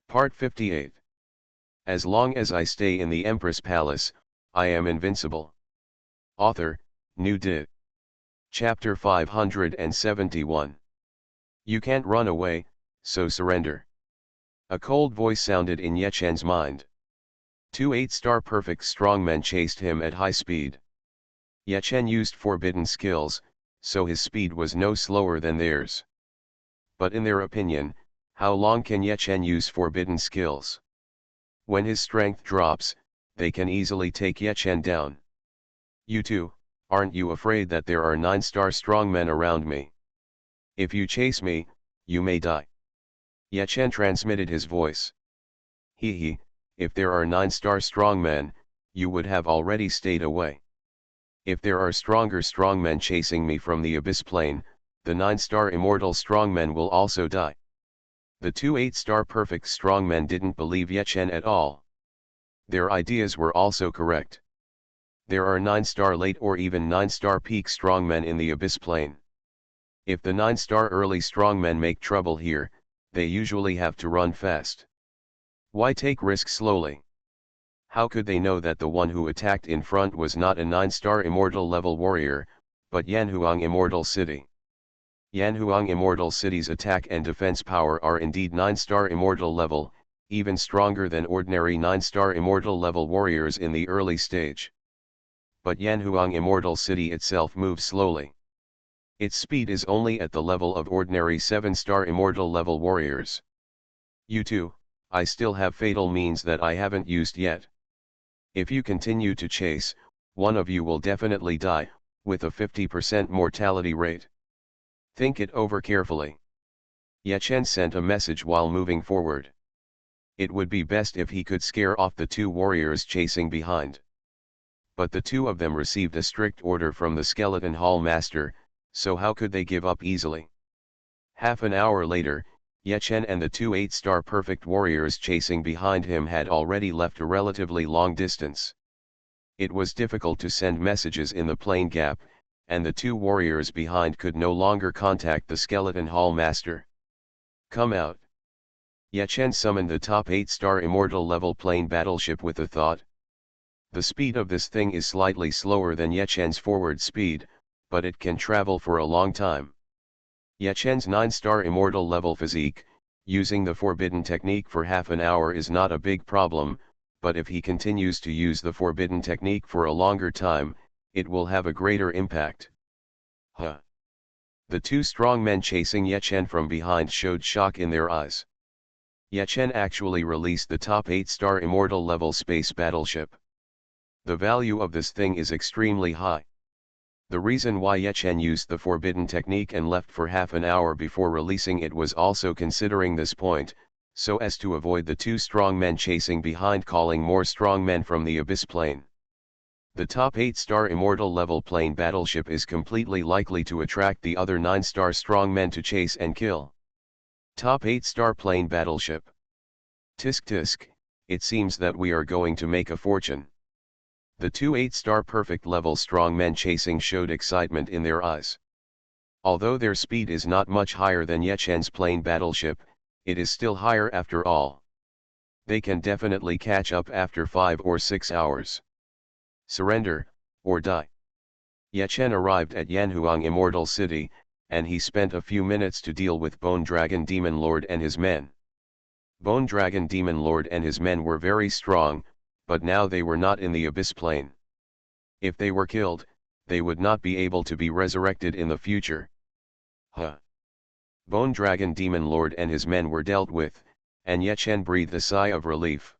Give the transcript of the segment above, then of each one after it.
Part 58. As long as I stay in the Empress Palace, I am invincible. Author, New Did. Chapter 571. You can't run away, so surrender. A cold voice sounded in Ye Chen's mind. 2 8-star perfect strongmen chased him at high speed. Ye Chen used forbidden skills, so his speed was no slower than theirs. But in their opinion, how long can Ye Chen use forbidden skills? When his strength drops, they can easily take Ye Chen down. You too, aren't you afraid that there are 9-star strongmen around me? If you chase me, you may die. Ye Chen transmitted his voice. He, if there are 9-star strongmen, you would have already stayed away. If there are stronger strongmen chasing me from the abyss plane, the 9-star immortal strongmen will also die. The 2 8-star perfect strongmen didn't believe Ye Chen at all. Their ideas were also correct. There are 9-star late or even 9-star peak strongmen in the abyss plane. If the 9-star early strongmen make trouble here, they usually have to run fast. Why take risks slowly? How could they know that the one who attacked in front was not a 9-star immortal level warrior, but Xuanhuan Immortal City? Xuanhuan Immortal City's attack and defense power are indeed 9-star immortal level, even stronger than ordinary 9-star immortal level warriors in the early stage. But Xuanhuan Immortal City itself moves slowly. Its speed is only at the level of ordinary 7-star immortal level warriors. You too, I still have fatal means that I haven't used yet. If you continue to chase, one of you will definitely die, with a 50% mortality rate. Think it over carefully. Ye Chen sent a message while moving forward. It would be best if he could scare off the 2 warriors chasing behind. But the 2 of them received a strict order from the Skeleton Hall Master, so how could they give up easily? Half an hour later, Ye Chen and the 2 8-star perfect warriors chasing behind him had already left a relatively long distance. It was difficult to send messages in the plane gap, and the 2 warriors behind could no longer contact the Skeleton Hall Master. Come out. Ye Chen summoned the top 8-star immortal level plane battleship with a thought. The speed of this thing is slightly slower than Ye Chen's forward speed, but it can travel for a long time. Ye Chen's 9-star immortal level physique, using the forbidden technique for half an hour is not a big problem, but if he continues to use the forbidden technique for a longer time, it will have a greater impact. The 2 strong men chasing Ye Chen from behind showed shock in their eyes. Ye Chen actually released the top 8-star immortal level space battleship. The value of this thing is extremely high. The reason why Ye Chen used the forbidden technique and left for half an hour before releasing it was also considering this point, so as to avoid the 2 strong men chasing behind calling more strong men from the abyss plane. The top 8-star immortal level plane battleship is completely likely to attract the other 9-star strong men to chase and kill. Top 8-star plane battleship. Tisk tisk, it seems that we are going to make a fortune. The 2 8-star perfect level strong men chasing showed excitement in their eyes. Although their speed is not much higher than Ye Chen's plane battleship, it is still higher after all. They can definitely catch up after 5 or 6 hours. Surrender, or die. Ye Chen arrived at Xuanhuan Immortal City, and he spent a few minutes to deal with Bone Dragon Demon Lord and his men. Bone Dragon Demon Lord and his men were very strong, but now they were not in the abyss plane. If they were killed, they would not be able to be resurrected in the future. Bone Dragon Demon Lord and his men were dealt with, and Ye Chen breathed a sigh of relief.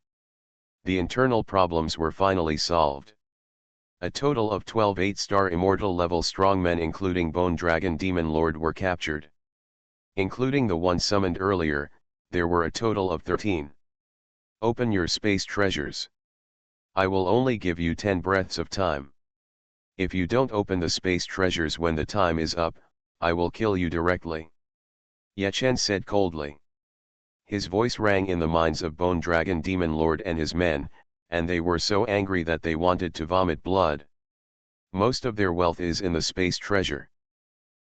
The internal problems were finally solved. A total of 12 8-star immortal level strongmen including Bone Dragon Demon Lord were captured. Including the one summoned earlier, there were a total of 13. Open your space treasures. I will only give you 10 breaths of time. If you don't open the space treasures when the time is up, I will kill you directly. Ye Chen said coldly. His voice rang in the minds of Bone Dragon Demon Lord and his men, and they were so angry that they wanted to vomit blood. Most of their wealth is in the space treasure.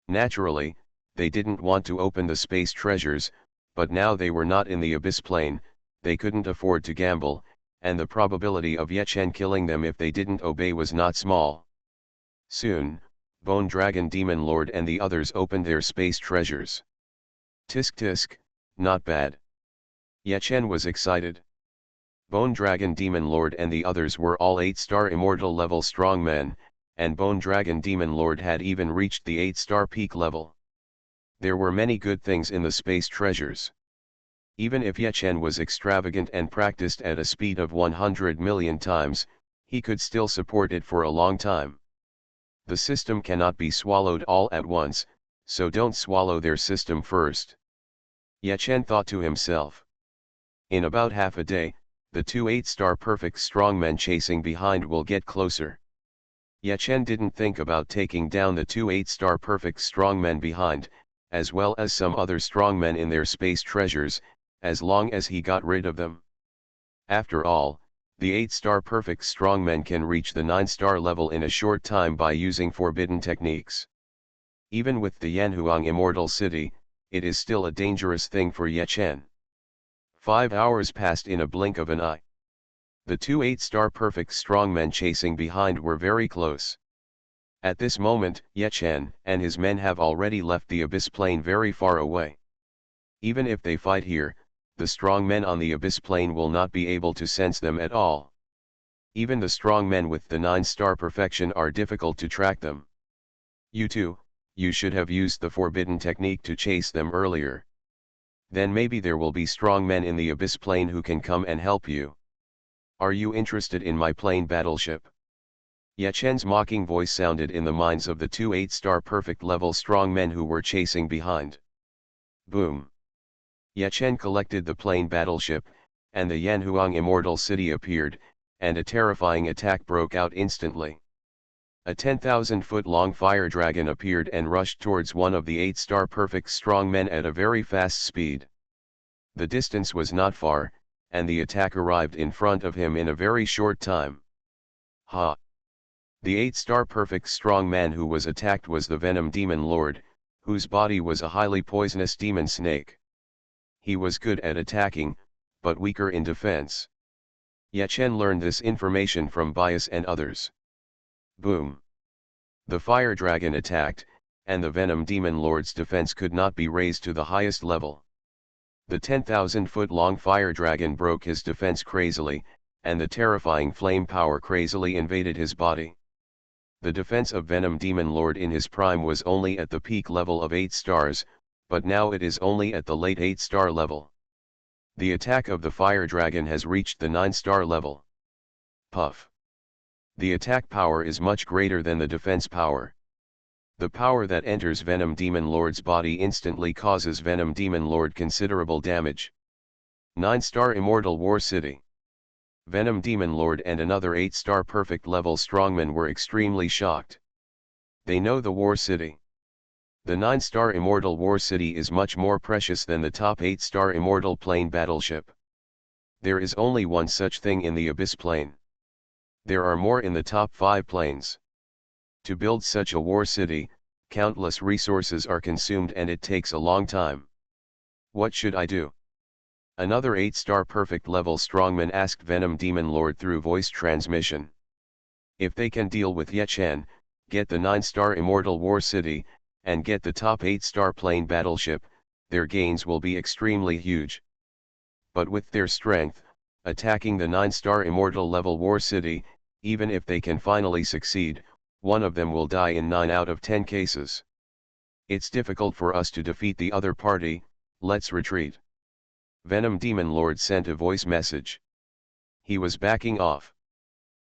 Naturally, they didn't want to open the space treasures, but now they were not in the abyss plane, they couldn't afford to gamble, and the probability of Ye Chen killing them if they didn't obey was not small. Soon, Bone Dragon Demon Lord and the others opened their space treasures. Tisk tisk, not bad. Ye Chen was excited. Bone Dragon Demon Lord and the others were all 8-star immortal level strongmen, and Bone Dragon Demon Lord had even reached the 8-star peak level. There were many good things in the space treasures. Even if Ye Chen was extravagant and practiced at a speed of 100 million times, he could still support it for a long time. The system cannot be swallowed all at once, so don't swallow their system first. Ye Chen thought to himself. In about half a day, the two 8-star perfect strongmen chasing behind will get closer. Ye Chen didn't think about taking down the two 8-star perfect strongmen behind, as well as some other strongmen in their space treasures, as long as he got rid of them. After all, the 8-star perfect strongmen can reach the 9-star level in a short time by using forbidden techniques. Even with the Xuanhuan Immortal City, it is still a dangerous thing for Ye Chen. 5 hours passed in a blink of an eye. The two 8-star perfect strongmen chasing behind were very close. At this moment, Ye Chen and his men have already left the Abyss Plain very far away. Even if they fight here, the strong men on the Abyss Plain will not be able to sense them at all. Even the strong men with the 9-star perfection are difficult to track them. You too, you should have used the forbidden technique to chase them earlier. Then maybe there will be strong men in the Abyss Plain who can come and help you. Are you interested in my plane battleship? Ye Chen's mocking voice sounded in the minds of the two 8-star perfect level strong men who were chasing behind. Boom! Ye Chen collected the plane battleship, and the Xuanhuan Immortal City appeared, and a terrifying attack broke out instantly. A 10,000-foot-long fire dragon appeared and rushed towards one of the 8-star perfect strong men at a very fast speed. The distance was not far, and the attack arrived in front of him in a very short time. Ha! The 8-star perfect strong man who was attacked was the Venom Demon Lord, whose body was a highly poisonous demon snake. He was good at attacking, but weaker in defense. Ye Chen learned this information from Bias and others. Boom! The fire dragon attacked, and the Venom Demon Lord's defense could not be raised to the highest level. The 10,000-foot-long fire dragon broke his defense crazily, and the terrifying flame power crazily invaded his body. The defense of Venom Demon Lord in his prime was only at the peak level of 8 stars, but now it is only at the late 8-star level. The attack of the fire dragon has reached the 9-star level. Puff! The attack power is much greater than the defense power. The power that enters Venom Demon Lord's body instantly causes Venom Demon Lord considerable damage. 9-star Immortal War City. Venom Demon Lord and another 8-star perfect level strongman were extremely shocked. They know the War City. The 9-star Immortal War City is much more precious than the top 8-star Immortal Plane battleship. There is only one such thing in the Abyss Plane. There are more in the top 5 planes. To build such a war city, countless resources are consumed and it takes a long time. What should I do? Another 8-star perfect level strongman asked Venom Demon Lord through voice transmission. If they can deal with Ye Chen, get the 9-star Immortal War City, and get the top 8-star plane battleship, their gains will be extremely huge. But with their strength, attacking the 9-star Immortal level War City, even if they can finally succeed, one of them will die in 9 out of 10 cases. It's difficult for us to defeat the other party, let's retreat. Venom Demon Lord sent a voice message. He was backing off.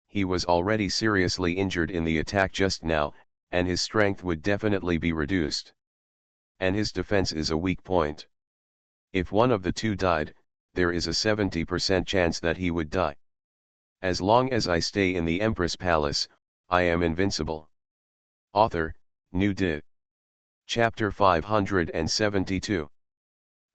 He was already seriously injured in the attack just now, and his strength would definitely be reduced. And his defense is a weak point. If one of the two died, there is a 70% chance that he would die. As long as I stay in the Empress Palace, I am invincible. Author, New Did. Chapter 572.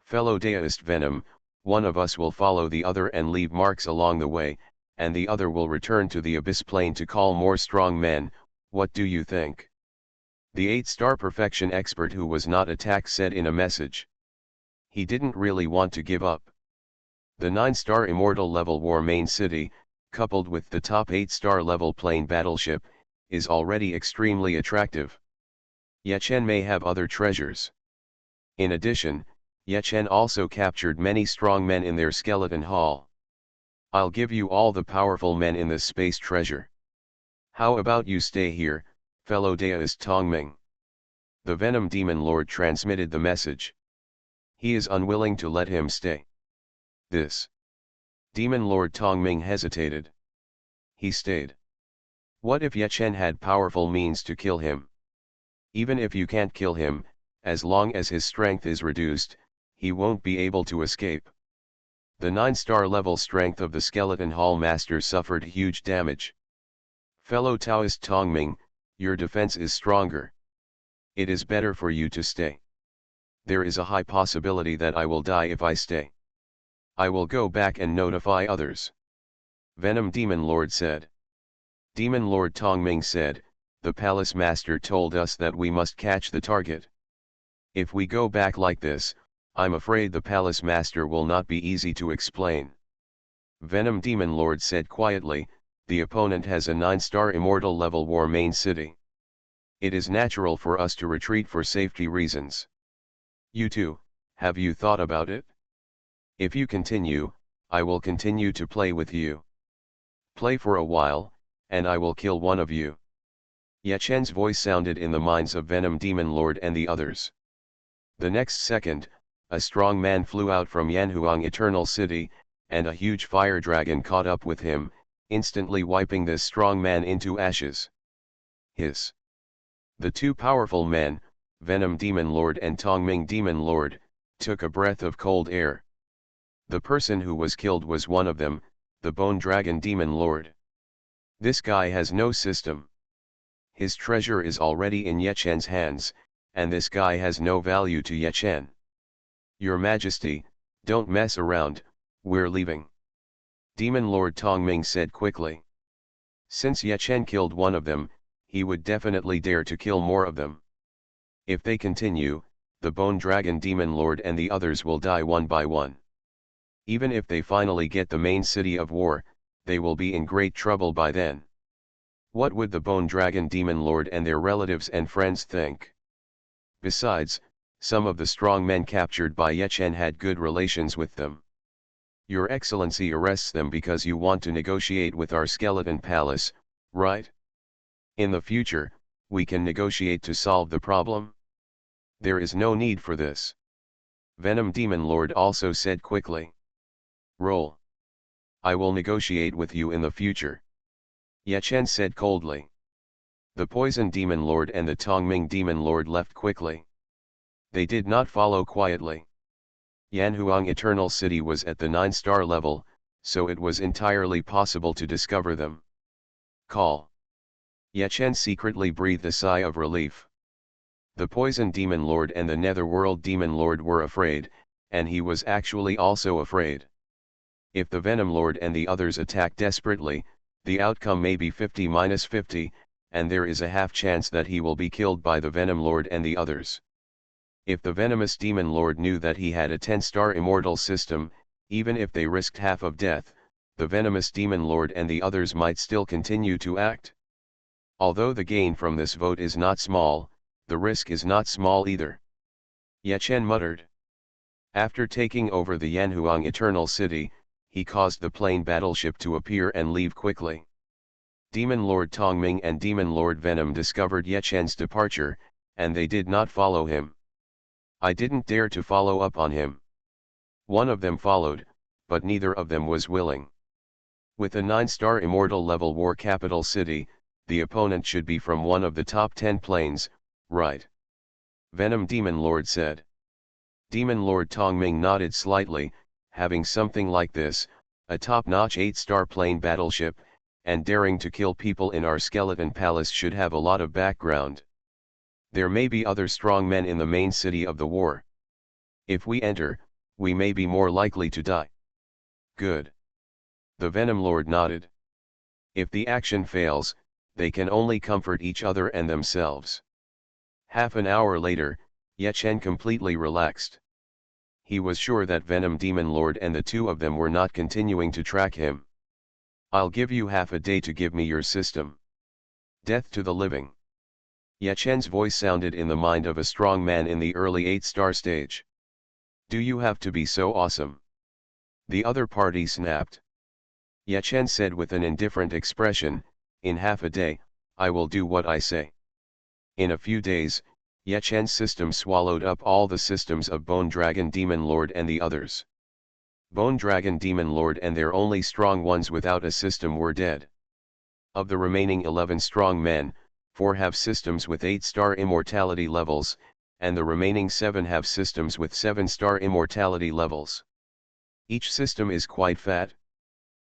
Fellow Deist Venom, one of us will follow the other and leave marks along the way, and the other will return to the Abyss Plane to call more strong men. What do you think? The 8-star perfection expert who was not attacked said in a message. He didn't really want to give up. The 9-star immortal level war main city, coupled with the top 8-star level plane battleship, is already extremely attractive. Yechen may have other treasures. In addition, Yechen also captured many strong men in their skeleton hall. I'll give you all the powerful men in this space treasure. How about you stay here, fellow deist Tongming? The Venom Demon Lord transmitted the message. He is unwilling to let him stay. This. Demon Lord Tongming hesitated. He stayed. What if Yechen had powerful means to kill him? Even if you can't kill him, as long as his strength is reduced, he won't be able to escape. The 9-star level strength of the Skeleton Hall Master suffered huge damage. Fellow Taoist Tongming, your defense is stronger. It is better for you to stay. There is a high possibility that I will die if I stay. I will go back and notify others. Venom Demon Lord said. Demon Lord Tongming said, the Palace Master told us that we must catch the target. If we go back like this, I'm afraid the Palace Master will not be easy to explain. Venom Demon Lord said quietly, the opponent has a 9-star immortal level war main city. It is natural for us to retreat for safety reasons. You too, have you thought about it? If you continue, I will continue to play with you. Play for a while, and I will kill one of you. Yechen's voice sounded in the minds of Venom Demon Lord and the others. The next second, a strong man flew out from Xuanhuan Eternal City, and a huge fire dragon caught up with him, instantly wiping this strong man into ashes. Hiss. The two powerful men, Venom Demon Lord and Tongming Demon Lord, took a breath of cold air. The person who was killed was one of them, the Bone Dragon Demon Lord. This guy has no system. His treasure is already in Yechen's hands, and this guy has no value to Yechen. Your Majesty, don't mess around, we're leaving. Demon Lord Tongming said quickly. Since Yechen killed one of them, he would definitely dare to kill more of them. If they continue, the Bone Dragon Demon Lord and the others will die one by one. Even if they finally get the main city of war, they will be in great trouble by then. What would the Bone Dragon Demon Lord and their relatives and friends think? Besides, some of the strong men captured by Yechen had good relations with them. Your Excellency arrests them because you want to negotiate with our Skeleton Palace, right? In the future, we can negotiate to solve the problem. There is no need for this. Venom Demon Lord also said quickly. Roll. I will negotiate with you in the future. Yechen said coldly. The Poison Demon Lord and the Tongming Demon Lord left quickly. They did not follow quietly. Xuanhuan Eternal City was at the 9-star level, so it was entirely possible to discover them. Call. Yechen secretly breathed a sigh of relief. The Poison Demon Lord and the Netherworld Demon Lord were afraid, and he was actually also afraid. If the Venom Lord and the others attack desperately, the outcome may be 50-50, and there is a half chance that he will be killed by the Venom Lord and the others. If the Venomous Demon Lord knew that he had a 10-star immortal system, even if they risked half of death, the Venomous Demon Lord and the others might still continue to act. Although the gain from this vote is not small, the risk is not small either. Yechen muttered. After taking over the Xuanhuan Eternal City, he caused the plane battleship to appear and leave quickly. Demon Lord Tongming and Demon Lord Venom discovered Yechen's departure, and they did not follow him. I didn't dare to follow up on him. One of them followed, but neither of them was willing. With a 9-star immortal level war capital city, the opponent should be from one of the top 10 planes, right? Venom Demon Lord said. Demon Lord Tongming nodded slightly. Having something like this, a top-notch 8-star plane battleship, and daring to kill people in our Skeleton Palace should have a lot of background. There may be other strong men in the main city of the war. If we enter, we may be more likely to die. Good. The Venom Lord nodded. If the action fails, they can only comfort each other and themselves. Half an hour later, Yechen completely relaxed. He was sure that Venom Demon Lord and the two of them were not continuing to track him. "I'll give you half a day to give me your system." Death to the living. Ye Chen's voice sounded in the mind of a strong man in the early 8-star stage. "Do you have to be so awesome?" The other party snapped. Ye Chen said with an indifferent expression, "In half a day, I will do what I say." In a few days, Ye Chen's system swallowed up all the systems of Bone Dragon Demon Lord and the others. Bone Dragon Demon Lord and their only strong ones without a system were dead. Of the remaining 11 strong men, 4 have systems with 8-star immortality levels, and the remaining 7 have systems with 7-star immortality levels. Each system is quite fat.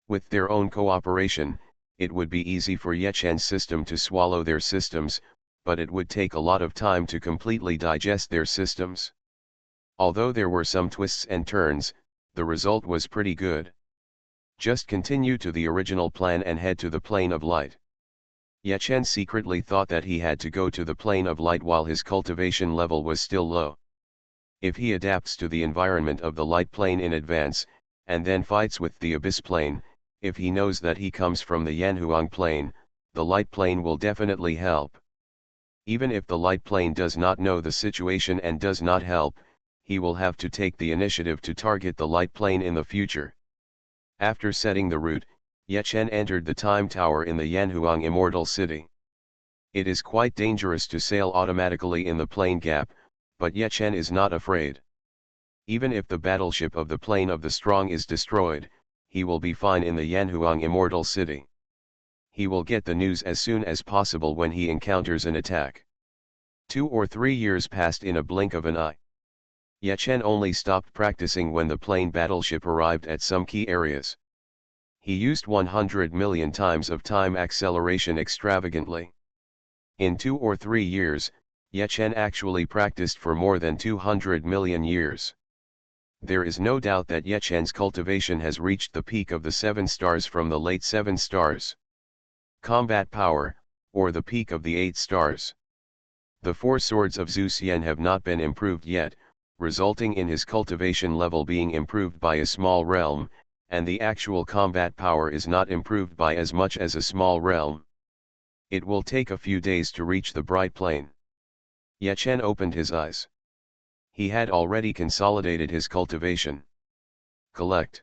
With their own cooperation, it would be easy for Ye Chen's system to swallow their systems, but it would take a lot of time to completely digest their systems. Although there were some twists and turns, the result was pretty good. Just continue to the original plan and head to the plane of light. Ye Chen secretly thought that he had to go to the plane of light while his cultivation level was still low. If he adapts to the environment of the light plane in advance, and then fights with the abyss plane, if he knows that he comes from the Yanhuang plane, the light plane will definitely help. Even if the light plane does not know the situation and does not help, he will have to take the initiative to target the light plane in the future. After setting the route, Ye Chen entered the time tower in the Yanhuang Immortal City. It is quite dangerous to sail automatically in the plane gap, but Ye Chen is not afraid. Even if the battleship of the plane of the strong is destroyed, he will be fine in the Yanhuang Immortal City. He will get the news as soon as possible when he encounters an attack. 2 or 3 years passed in a blink of an eye. Ye Chen only stopped practicing when the plane battleship arrived at some key areas. He used 100 million times of time acceleration extravagantly. In 2 or 3 years, Ye Chen actually practiced for more than 200 million years. There is no doubt that Ye Chen's cultivation has reached the peak of the 7 stars from the late 7 stars. Combat power, or the peak of the 8 stars. The 4 swords of Zhu Xian have not been improved yet, resulting in his cultivation level being improved by a small realm, and the actual combat power is not improved by as much as a small realm. It will take a few days to reach the bright plane. Ye Chen opened his eyes. He had already consolidated his cultivation. Collect.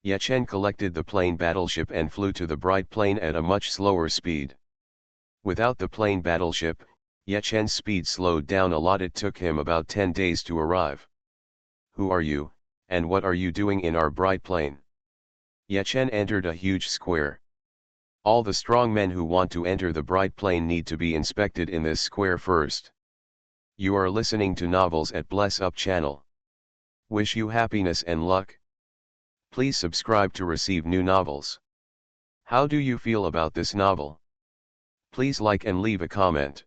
Ye Chen collected the plane battleship and flew to the bright plane at a much slower speed. Without the plane battleship, Ye Chen's speed slowed down a lot. It took him about 10 days to arrive. "Who are you, and what are you doing in our bright plane?" Ye Chen entered a huge square. All the strong men who want to enter the bright plane need to be inspected in this square first. You are listening to Novels at Bless Up channel. Wish you happiness and luck. Please subscribe to receive new novels. How do you feel about this novel? Please like and leave a comment.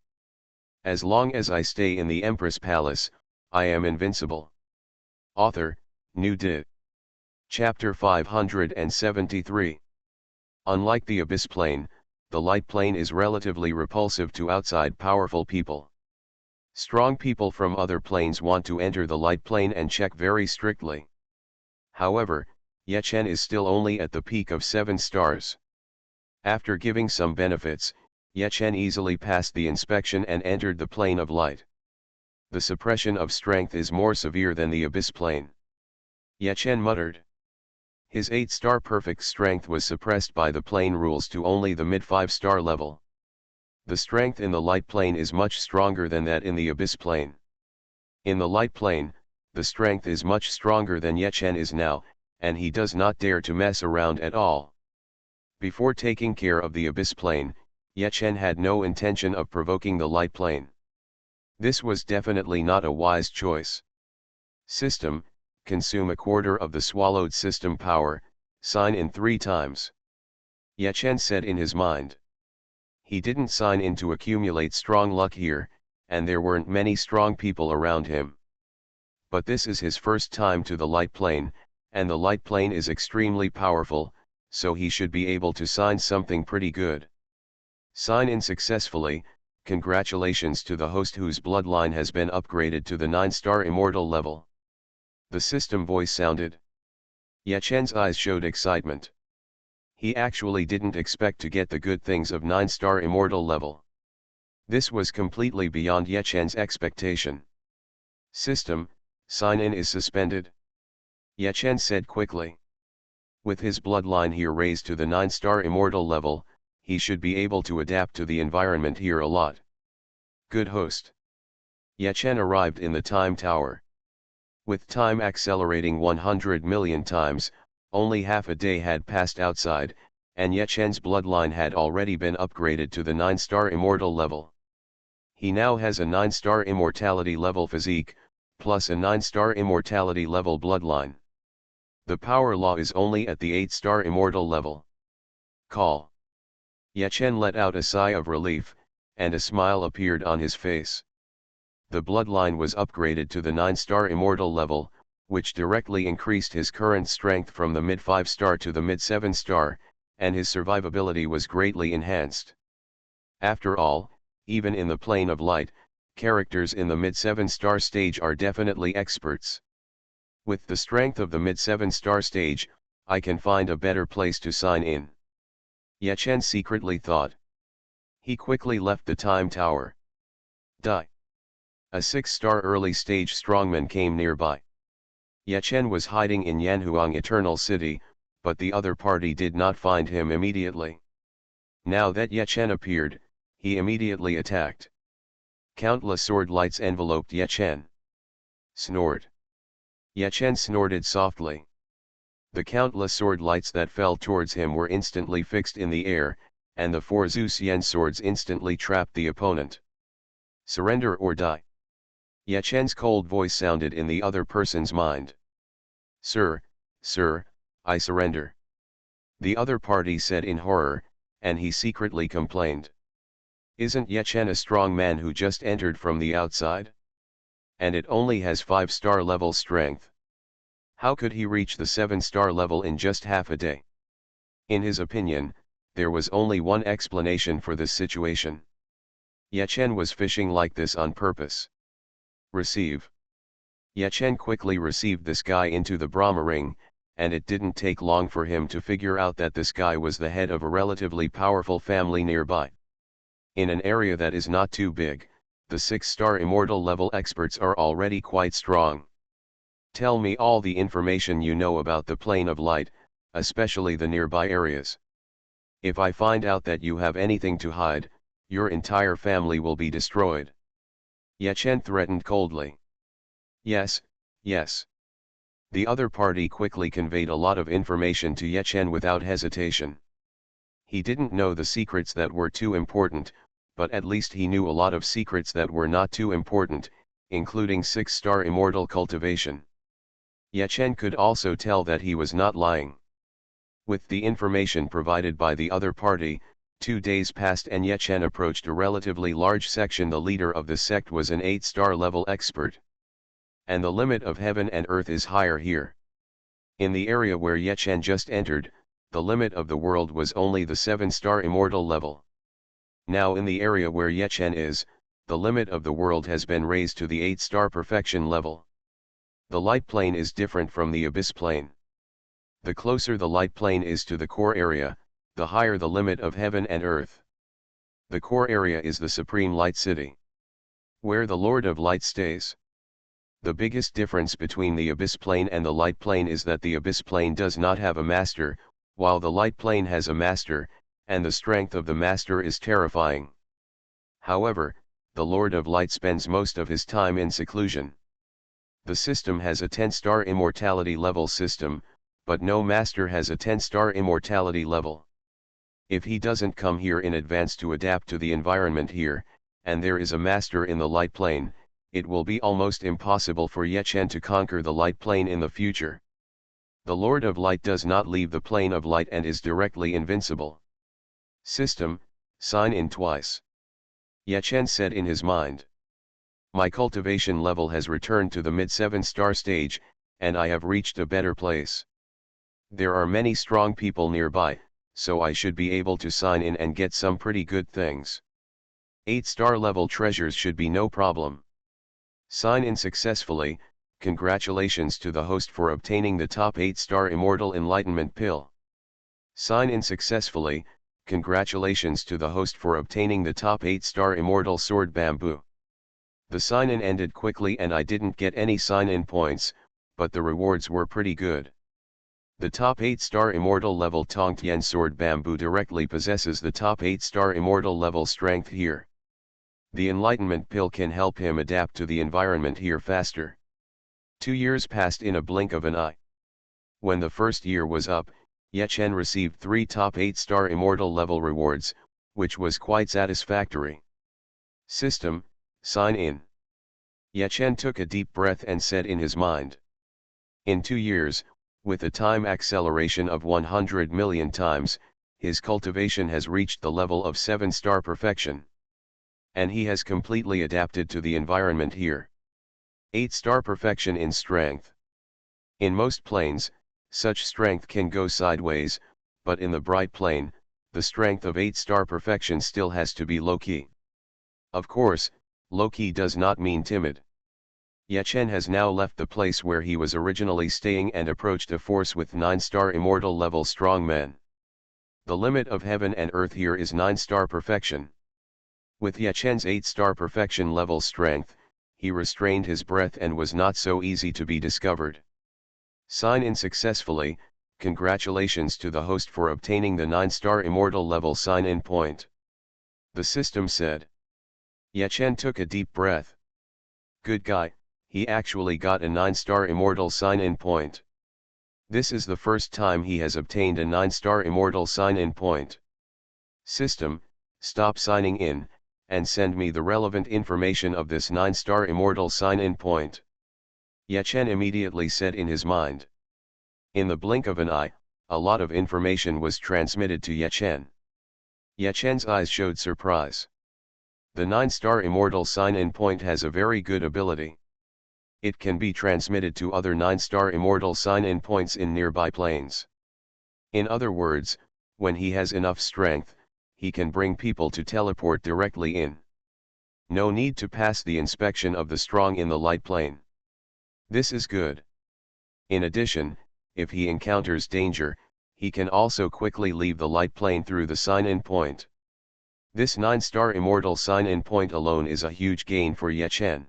As long as I stay in the Empress Palace, I am invincible. Author, New Dit. Chapter 573. Unlike the abyss plane, the light plane is relatively repulsive to outside powerful people. Strong people from other planes want to enter the light plane and check very strictly. However, Ye Chen is still only at the peak of 7 stars. After giving some benefits, Ye Chen easily passed the inspection and entered the plane of light. The suppression of strength is more severe than the abyss plane. Ye Chen muttered. His 8-star perfect strength was suppressed by the plane rules to only the mid 5-star level. The strength in the light plane is much stronger than that in the abyss plane. In the light plane, the strength is much stronger than Ye Chen is now, and he does not dare to mess around at all. Before taking care of the abyss plane, Ye Chen had no intention of provoking the light plane. This was definitely not a wise choice. System, consume a quarter of the swallowed system power, sign in 3 times. Ye Chen said in his mind. He didn't sign in to accumulate strong luck here, and there weren't many strong people around him. But this is his first time to the light plane, and the light plane is extremely powerful, so he should be able to sign something pretty good. Sign in successfully. Congratulations to the host whose bloodline has been upgraded to the 9-star immortal level. The system voice sounded. Ye Chen's eyes showed excitement. He actually didn't expect to get the good things of 9-star immortal level. This was completely beyond Ye Chen's expectation. System, sign-in is suspended. Ye Chen said quickly. With his bloodline here raised to the 9-star immortal level, he should be able to adapt to the environment here a lot. Good host. Ye Chen arrived in the time tower. With time accelerating 100 million times, only half a day had passed outside, and Ye Chen's bloodline had already been upgraded to the 9-star immortal level. He now has a 9-star immortality level physique, plus a 9-star immortality level bloodline. The power law is only at the 8-star immortal level. Call. Ye Chen let out a sigh of relief, and a smile appeared on his face. The bloodline was upgraded to the 9-star immortal level, which directly increased his current strength from the mid 5-star to the mid 7-star, and his survivability was greatly enhanced. After all, even in the plane of light, characters in the mid 7-star stage are definitely experts. With the strength of the mid 7-star stage, I can find a better place to sign in. Ye Chen secretly thought. He quickly left the time tower. Die. A 6-star early stage strongman came nearby. Ye Chen was hiding in Yanhuang Eternal City, but the other party did not find him immediately. Now that Ye Chen appeared, he immediately attacked. Countless sword lights enveloped Ye Chen. Snort. Ye Chen snorted softly. The countless sword lights that fell towards him were instantly fixed in the air, and the 4 Zeus Yen swords instantly trapped the opponent. Surrender or die. Ye Chen's cold voice sounded in the other person's mind. Sir, I surrender. The other party said in horror, and he secretly complained. Isn't Ye Chen a strong man who just entered from the outside? And it only has 5-star level strength. How could he reach the 7-star level in just half a day? In his opinion, there was only one explanation for this situation. Ye Chen was fishing like this on purpose. Receive. Ye Chen quickly received this guy into the Brahma ring, and it didn't take long for him to figure out that this guy was the head of a relatively powerful family nearby. In an area that is not too big, the 6-star immortal level experts are already quite strong. Tell me all the information you know about the plane of light, especially the nearby areas. If I find out that you have anything to hide, your entire family will be destroyed. Ye Chen threatened coldly. Yes. The other party quickly conveyed a lot of information to Ye Chen without hesitation. He didn't know the secrets that were too important, but at least he knew a lot of secrets that were not too important, including 6-star immortal cultivation. Ye Chen could also tell that he was not lying. With the information provided by the other party, 2 days passed and Ye Chen approached a relatively large section. The leader of the sect was an 8-star level expert. And the limit of heaven and earth is higher here. In the area where Ye Chen just entered, the limit of the world was only the 7-star immortal level. Now in the area where Ye Chen is, the limit of the world has been raised to the 8-star perfection level. The light plane is different from the abyss plane. The closer the light plane is to the core area, the higher the limit of heaven and earth. The core area is the supreme light city, where the Lord of Light stays. The biggest difference between the abyss plane and the light plane is that the abyss plane does not have a master, while the light plane has a master, and the strength of the master is terrifying. However, the Lord of Light spends most of his time in seclusion. The system has a 10-star immortality level system, but no master has a 10-star immortality level. If he doesn't come here in advance to adapt to the environment here, and there is a master in the light plane, it will be almost impossible for Ye Chen to conquer the light plane in the future. The Lord of Light does not leave the plane of light and is directly invincible. System, sign in twice. Ye Chen said in his mind. My cultivation level has returned to the mid 7-star stage, and I have reached a better place. There are many strong people nearby, so I should be able to sign in and get some pretty good things. 8-star level treasures should be no problem. Sign in successfully, Congratulations to the host for obtaining the top 8-star Immortal Enlightenment Pill. Sign in successfully. Congratulations to the host for obtaining the top 8-star Immortal Sword Bamboo. The sign-in ended quickly and I didn't get any sign-in points, but the rewards were pretty good. The top 8-star Immortal level Tongtian Sword Bamboo directly possesses the top 8-star Immortal level strength here. The Enlightenment Pill can help him adapt to the environment here faster. 2 years passed in a blink of an eye. When the first year was up, Ye Chen received 3 top 8-star Immortal level rewards, which was quite satisfactory. System, sign in. Ye Chen took a deep breath and said in his mind. In 2 years, with a time acceleration of 100 million times, his cultivation has reached the level of 7-star perfection. And he has completely adapted to the environment here. 8-star perfection in strength. In most planes, such strength can go sideways, but in the bright plane, the strength of 8-star perfection still has to be low-key. Of course, low-key does not mean timid. Ye Chen has now left the place where he was originally staying and approached a force with 9-star Immortal level strong men. The limit of heaven and earth here is 9-star perfection. With Ye Chen's 8-star perfection level strength, he restrained his breath and was not so easy to be discovered. Sign in successfully. Congratulations to the host for obtaining the 9-star Immortal level sign-in point. The system said. Ye Chen took a deep breath. Good guy, he actually got a 9-star Immortal sign-in point. This is the first time he has obtained a 9-star Immortal sign-in point. System, stop signing in, and send me the relevant information of this 9-star Immortal sign-in point. Ye Chen immediately said in his mind. In the blink of an eye, a lot of information was transmitted to Ye Chen. Ye Chen's eyes showed surprise. The 9-star Immortal sign-in point has a very good ability. It can be transmitted to other 9-star Immortal sign-in points in nearby planes. In other words, when he has enough strength, he can bring people to teleport directly in. No need to pass the inspection of the strong in the light plane. This is good. In addition, if he encounters danger, he can also quickly leave the light plane through the sign-in point. This 9-star Immortal sign-in point alone is a huge gain for Ye Chen.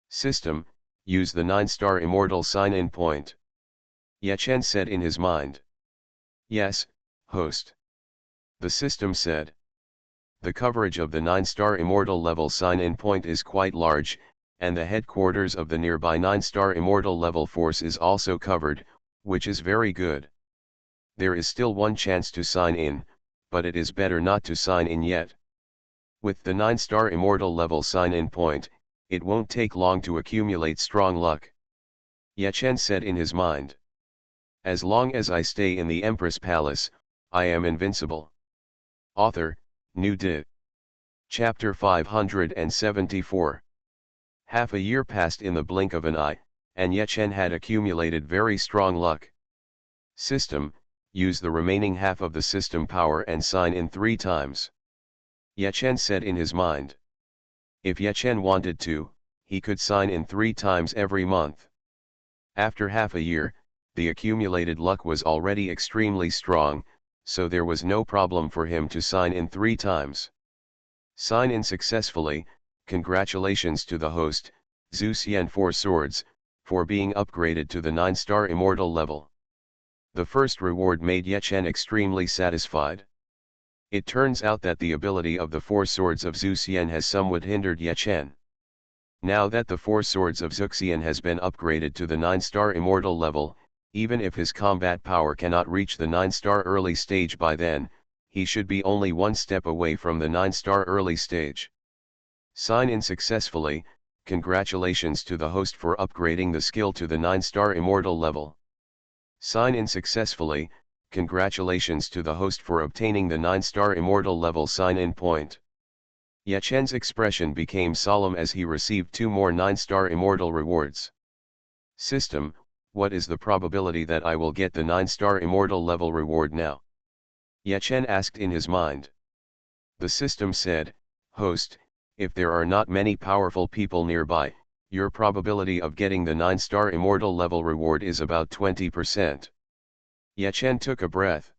System, use the 9-star Immortal sign-in point. Ye Chen said in his mind. Yes, host. The system said. The coverage of the 9-star Immortal level sign-in point is quite large, and the headquarters of the nearby 9-star Immortal level force is also covered, which is very good. There is still one chance to sign in, but it is better not to sign in yet. With the 9-star Immortal level sign-in point, it won't take long to accumulate strong luck. Ye Chen said in his mind. As long as I stay in the Empress Palace, I am invincible. Author, New Did. Chapter 574. Half a year passed in the blink of an eye, and Ye Chen had accumulated very strong luck. System, use the remaining half of the system power and sign in 3 times. Ye Chen said in his mind. If Ye Chen wanted to, he could sign in 3 times every month. After half a year, the accumulated luck was already extremely strong, so there was no problem for him to sign in 3 times. Sign in successfully. Congratulations to the host, Xuanhuan 4 Swords, for being upgraded to the 9-star Immortal level. The first reward made Ye Chen extremely satisfied. It turns out that the ability of the 4 Swords of Xuanhuan has somewhat hindered Ye Chen. Now that the 4 Swords of Xuanhuan has been upgraded to the 9-star Immortal level, even if his combat power cannot reach the 9-star early stage by then, he should be only 1 step away from the 9-star early stage. Sign in successfully. Congratulations to the host for upgrading the skill to the 9-star Immortal level. Sign in successfully. Congratulations to the host for obtaining the 9-star Immortal level sign-in point. Ye Chen's expression became solemn as he received 2 more 9-star Immortal rewards. System, what is the probability that I will get the 9-star Immortal level reward now? Ye Chen asked in his mind. The system said, Host, if there are not many powerful people nearby, Your probability of getting the 9-star immortal level reward is about 20%. Ye Chen took a breath.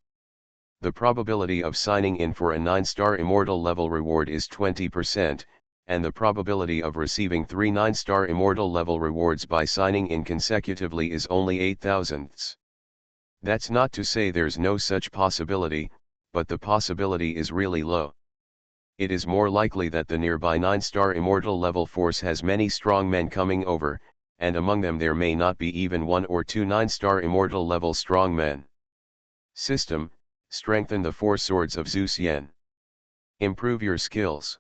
The probability of signing in for a 9-star immortal level reward is 20%, and the probability of receiving 3 9-star immortal level rewards by signing in consecutively is only 0.008. That's not to say there's no such possibility, but the possibility is really low. It is more likely that the nearby 9-star immortal level force has many strong men coming over, and among them there may not be even 1 or 2 9-star immortal level strong men. System: strengthen the 4 swords of Xuanhuan. Improve your skills.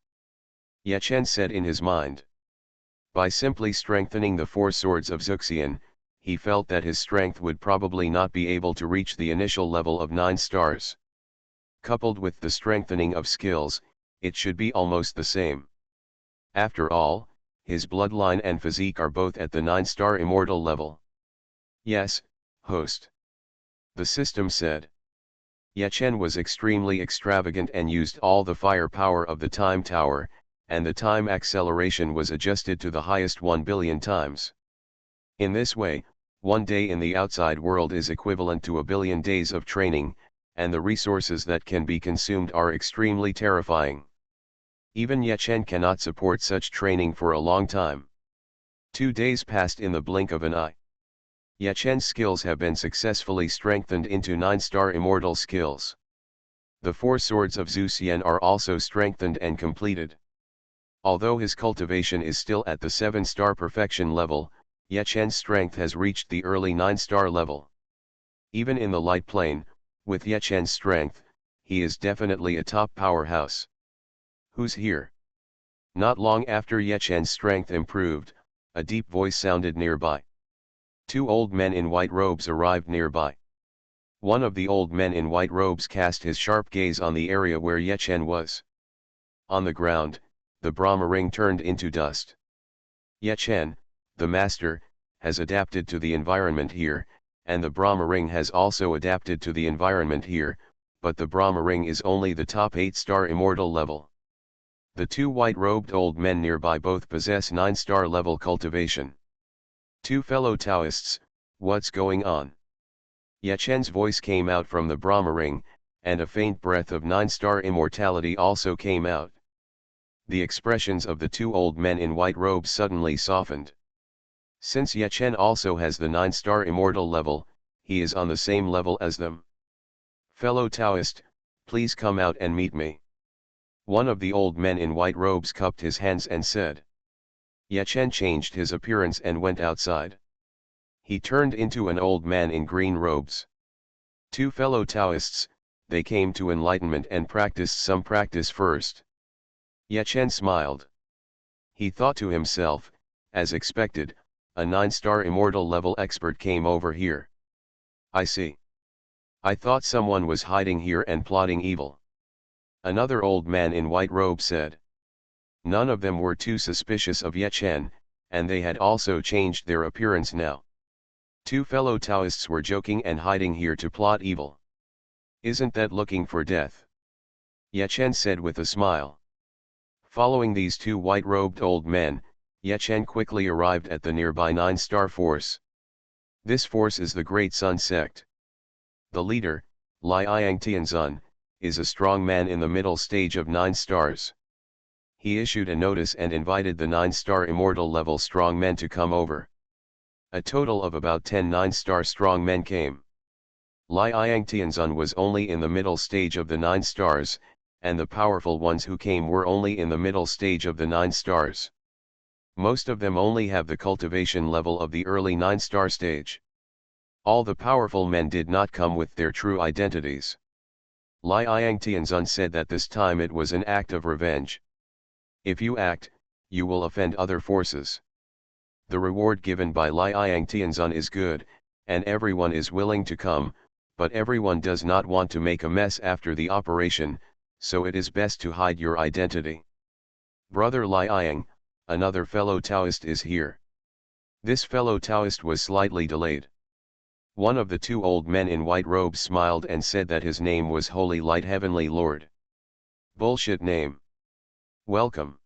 Ye Chen said in his mind. By simply strengthening the 4 swords of Xuanhuan, he felt that his strength would probably not be able to reach the initial level of 9 stars. Coupled with the strengthening of skills, it should be almost the same. After all, his bloodline and physique are both at the 9-star immortal level. Yes, host. The system said. Ye Chen was extremely extravagant and used all the firepower of the time tower, and the time acceleration was adjusted to the highest 1 billion times. In this way, 1 day in the outside world is equivalent to 1 billion days of training, and the resources that can be consumed are extremely terrifying. Even Ye Chen cannot support such training for a long time. 2 days passed in the blink of an eye. Ye Chen's skills have been successfully strengthened into 9-star immortal skills. The 4 swords of Xuanhuan are also strengthened and completed. Although his cultivation is still at the 7-star perfection level, Ye Chen's strength has reached the early 9-star level. Even in the light plane, with Ye Chen's strength, he is definitely a top powerhouse. Who's here? Not long after Ye Chen's strength improved, a deep voice sounded nearby. 2 old men in white robes arrived nearby. One of the old men in white robes cast his sharp gaze on the area where Ye Chen was. On the ground, the Brahma ring turned into dust. Ye Chen, the master, has adapted to the environment here, and the Brahma ring has also adapted to the environment here, but the Brahma ring is only the top 8-star immortal level. The 2 white-robed old men nearby both possess 9-star level cultivation. 2 fellow Taoists, what's going on? Ye Chen's voice came out from the Brahma ring, and a faint breath of 9-star immortality also came out. The expressions of the 2 old men in white robes suddenly softened. Since Ye Chen also has the 9-star immortal level, he is on the same level as them. Fellow Taoist, please come out and meet me. One of the old men in white robes cupped his hands and said. Ye Chen changed his appearance and went outside. He turned into an old man in green robes. 2 fellow Taoists, they came to enlightenment and practiced some practice first. Ye Chen smiled. He thought to himself, as expected, a 9-star immortal level expert came over here. I see. I thought someone was hiding here and plotting evil. Another old man in white robe said. None of them were too suspicious of Ye Chen, and they had also changed their appearance now. 2 fellow Taoists were joking and hiding here to plot evil. Isn't that looking for death? Ye Chen said with a smile. Following these 2 white-robed old men, Ye Chen quickly arrived at the nearby 9-star force. This force is the Great Sun sect. The leader, Liang Tianzun, is a strong man in the middle stage of 9 stars. He issued a notice and invited the 9-star immortal level strong men to come over. A total of about 10 9-star strong men came. Liang Tianzun was only in the middle stage of the 9 stars, and the powerful ones who came were only in the middle stage of the 9 stars. Most of them only have the cultivation level of the early 9-star stage. All the powerful men did not come with their true identities. Liang Tianzun said that this time it was an act of revenge. If you act, you will offend other forces. The reward given by Liang Tianzun is good, and everyone is willing to come, but everyone does not want to make a mess after the operation, so it is best to hide your identity. Brother Liang, another fellow Taoist is here. This fellow Taoist was slightly delayed. One of the 2 old men in white robes smiled and said that his name was Holy Light Heavenly Lord. Bullshit name. Welcome.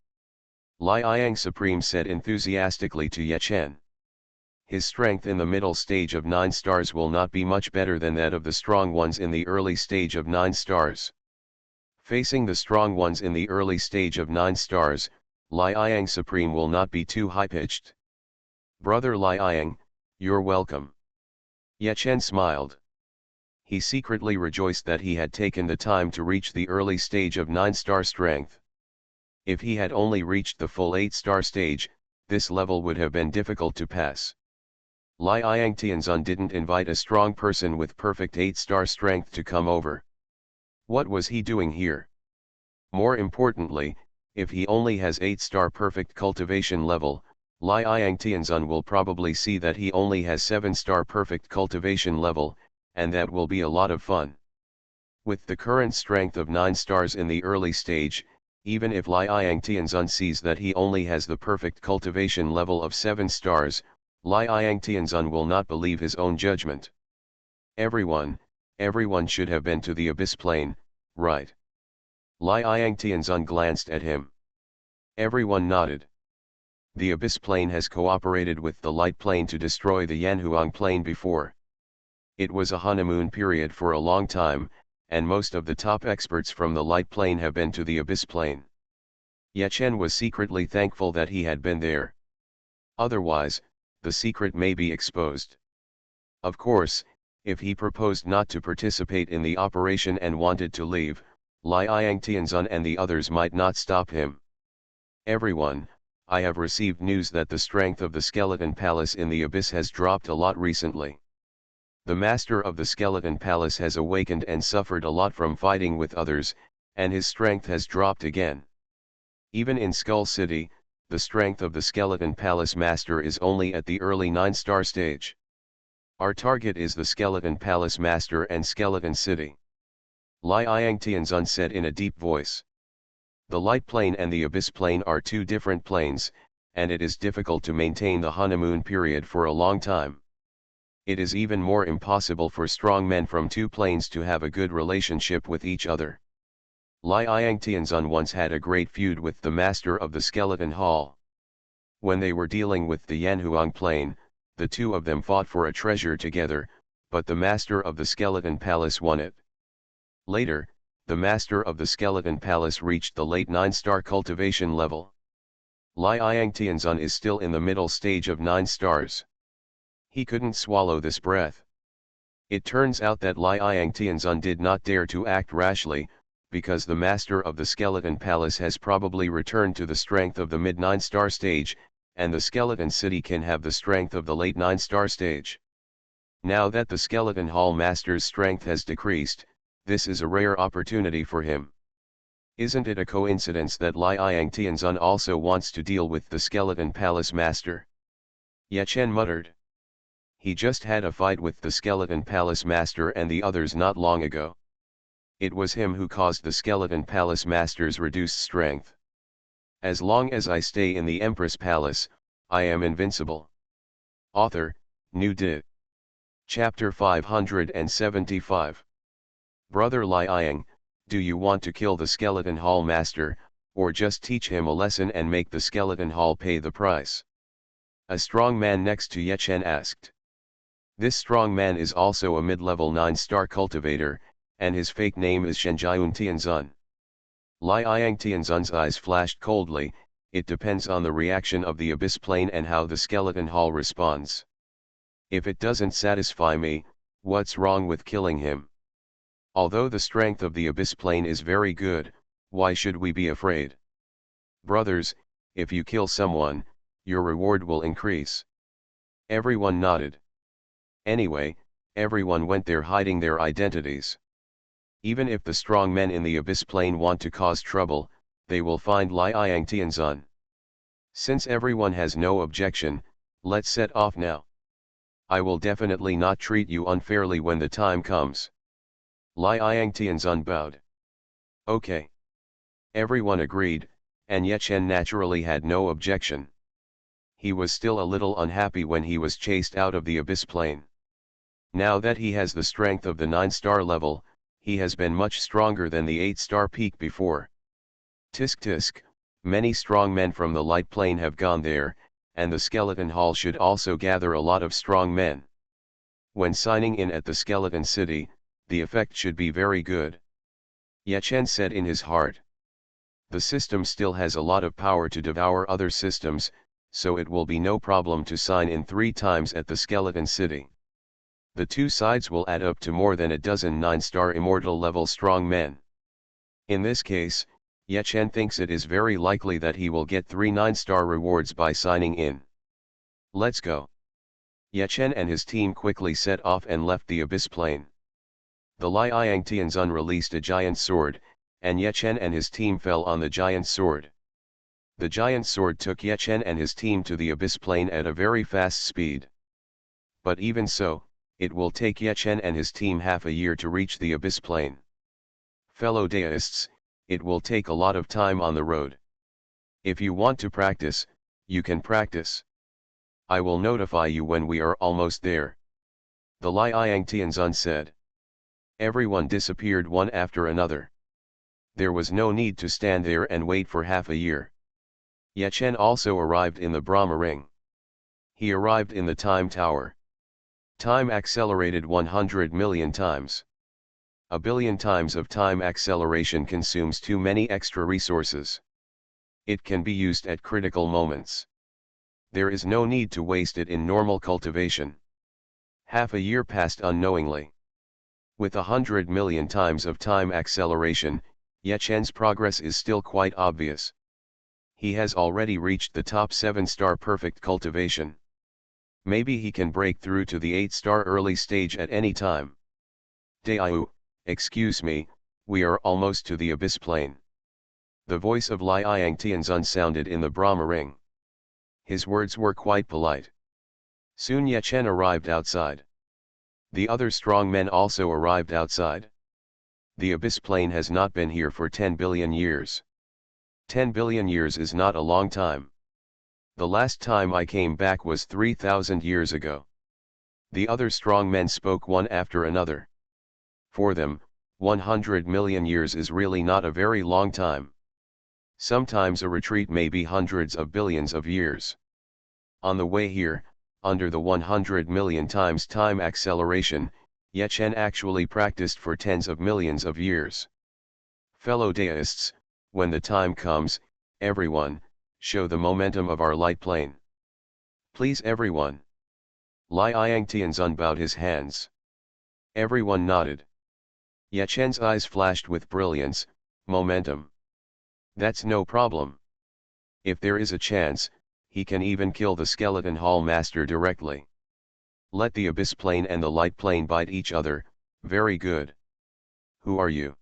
Liang Supreme said enthusiastically to Ye Chen. His strength in the middle stage of 9 stars will not be much better than that of the strong ones in the early stage of 9 stars. Facing the strong ones in the early stage of 9 stars, Liang Supreme will not be too high-pitched. Brother Liang, you're welcome. Ye Chen smiled. He secretly rejoiced that he had taken the time to reach the early stage of 9-star strength. If he had only reached the full 8-star stage, this level would have been difficult to pass. Liang Tianzun didn't invite a strong person with perfect 8-star strength to come over. What was he doing here? More importantly, if he only has 8-star perfect cultivation level, Liang Tianzun will probably see that he only has 7-star perfect cultivation level, and that will be a lot of fun. With the current strength of 9 stars in the early stage, even if Liang Tianzun sees that he only has the perfect cultivation level of 7 stars, Liang Tianzun will not believe his own judgment. Everyone should have been to the abyss plane, right? Liang Tianzun glanced at him. Everyone nodded. The abyss plane has cooperated with the light plane to destroy the Yanhuang plane before. It was a honeymoon period for a long time, and most of the top experts from the light plane have been to the abyss plane. Ye Chen was secretly thankful that he had been there. Otherwise, the secret may be exposed. Of course, if he proposed not to participate in the operation and wanted to leave, Liang Tianzun and the others might not stop him. Everyone, I have received news that the strength of the Skeleton Palace in the Abyss has dropped a lot recently. The master of the Skeleton Palace has awakened and suffered a lot from fighting with others, and his strength has dropped again. Even in Skull City, the strength of the Skeleton Palace master is only at the early 9-star stage. Our target is the Skeleton Palace master and Skeleton City. Liang Tianzun said in a deep voice. The light plane and the abyss plane are two different planes, and it is difficult to maintain the honeymoon period for a long time. It is even more impossible for strong men from two planes to have a good relationship with each other. Liang Tianzun once had a great feud with the master of the Skeleton Hall. When they were dealing with the Yanhuang plane, the two of them fought for a treasure together, but the master of the Skeleton Palace won it. Later, the master of the Skeleton Palace reached the late 9-star cultivation level. Liang Tianzun is still in the middle stage of 9 stars. He couldn't swallow this breath. It turns out that Liang Tianzun did not dare to act rashly, because the master of the Skeleton Palace has probably returned to the strength of the mid 9-star stage, and the Skeleton City can have the strength of the late 9-star stage. Now that the Skeleton Hall master's strength has decreased, this is a rare opportunity for him. Isn't it a coincidence that Liang Tianzun also wants to deal with the Skeleton Palace master? Ye Chen muttered. He just had a fight with the Skeleton Palace master and the others not long ago. It was him who caused the Skeleton Palace master's reduced strength. As long as I stay in the Empress Palace, I am invincible. Author, New Di. Chapter 575. Brother Liang, do you want to kill the Skeleton Hall master, or just teach him a lesson and make the Skeleton Hall pay the price? A strong man next to Ye Chen asked. This strong man is also a mid-level 9-star cultivator, and his fake name is Xuanhuan Tianzun. Liang Tianzun's eyes flashed coldly. It depends on the reaction of the abyss plane and how the Skeleton Hall responds. If it doesn't satisfy me, what's wrong with killing him? Although the strength of the abyss plane is very good, why should we be afraid? Brothers, if you kill someone, your reward will increase. Everyone nodded. Anyway, everyone went there hiding their identities. Even if the strong men in the abyss plane want to cause trouble, they will find Liang Tianzun. Since everyone has no objection, let's set off now. I will definitely not treat you unfairly when the time comes. Liang Tianzun bowed. Okay. Everyone agreed, and Ye Chen naturally had no objection. He was still a little unhappy when he was chased out of the abyss plane. Now that he has the strength of the 9-star level, he has been much stronger than the 8-star peak before. Tisk tisk, Many strong men from the light plane have gone there, and the skeleton hall should also gather a lot of strong men. When signing in at the skeleton city, the effect should be very good. Ye Chen said in his heart. The system still has a lot of power to devour other systems, so it will be no problem to sign in 3 times at the skeleton city. The two sides will add up to more than a dozen 9-star immortal level strong men. In this case, Ye Chen thinks it is very likely that he will get 3 9-star rewards by signing in. Let's go. Ye Chen and his team quickly set off and left the abyss plane. The Liang Tianzun released a giant sword, and Ye Chen and his team fell on the giant sword. The giant sword took Ye Chen and his team to the abyss plane at a very fast speed. But even so, it will take Ye Chen and his team half a year to reach the abyss plane. Fellow deists, it will take a lot of time on the road. If you want to practice, you can practice. I will notify you when we are almost there. The Liang Tianzun said. Everyone disappeared one after another. There was no need to stand there and wait for half a year. Ye Chen also arrived in the Brahma ring. He arrived in the time tower. Time accelerated 100 million times. A billion times of time acceleration consumes too many extra resources. It can be used at critical moments. There is no need to waste it in normal cultivation. Half a year passed unknowingly. With 100 million times of time acceleration, Ye Chen's progress is still quite obvious. He has already reached the top 7-star perfect cultivation. Maybe he can break through to the 8-star early stage at any time. Daiyu, excuse me, we are almost to the abyss plane. The voice of Liang Tianzun sounded in the Brahma ring. His words were quite polite. Soon Ye Chen arrived outside. The other strong men also arrived outside. The abyss plane has not been here for 10 billion years. 10 billion years is not a long time. The last time I came back was 3,000 years ago. The other strong men spoke one after another. For them, 100 million years is really not a very long time. Sometimes a retreat may be hundreds of billions of years. On the way here, under the 100 million times time acceleration, Ye Chen actually practiced for tens of millions of years. Fellow deists, when the time comes, everyone, show the momentum of our light plane. Please everyone. Liang Tianzun bowed his hands. Everyone nodded. Ye Chen's eyes flashed with brilliance, momentum. That's no problem. If there is a chance, he can even kill the skeleton hall master directly. Let the abyss plane and the light plane bite each other, very good. Who are you?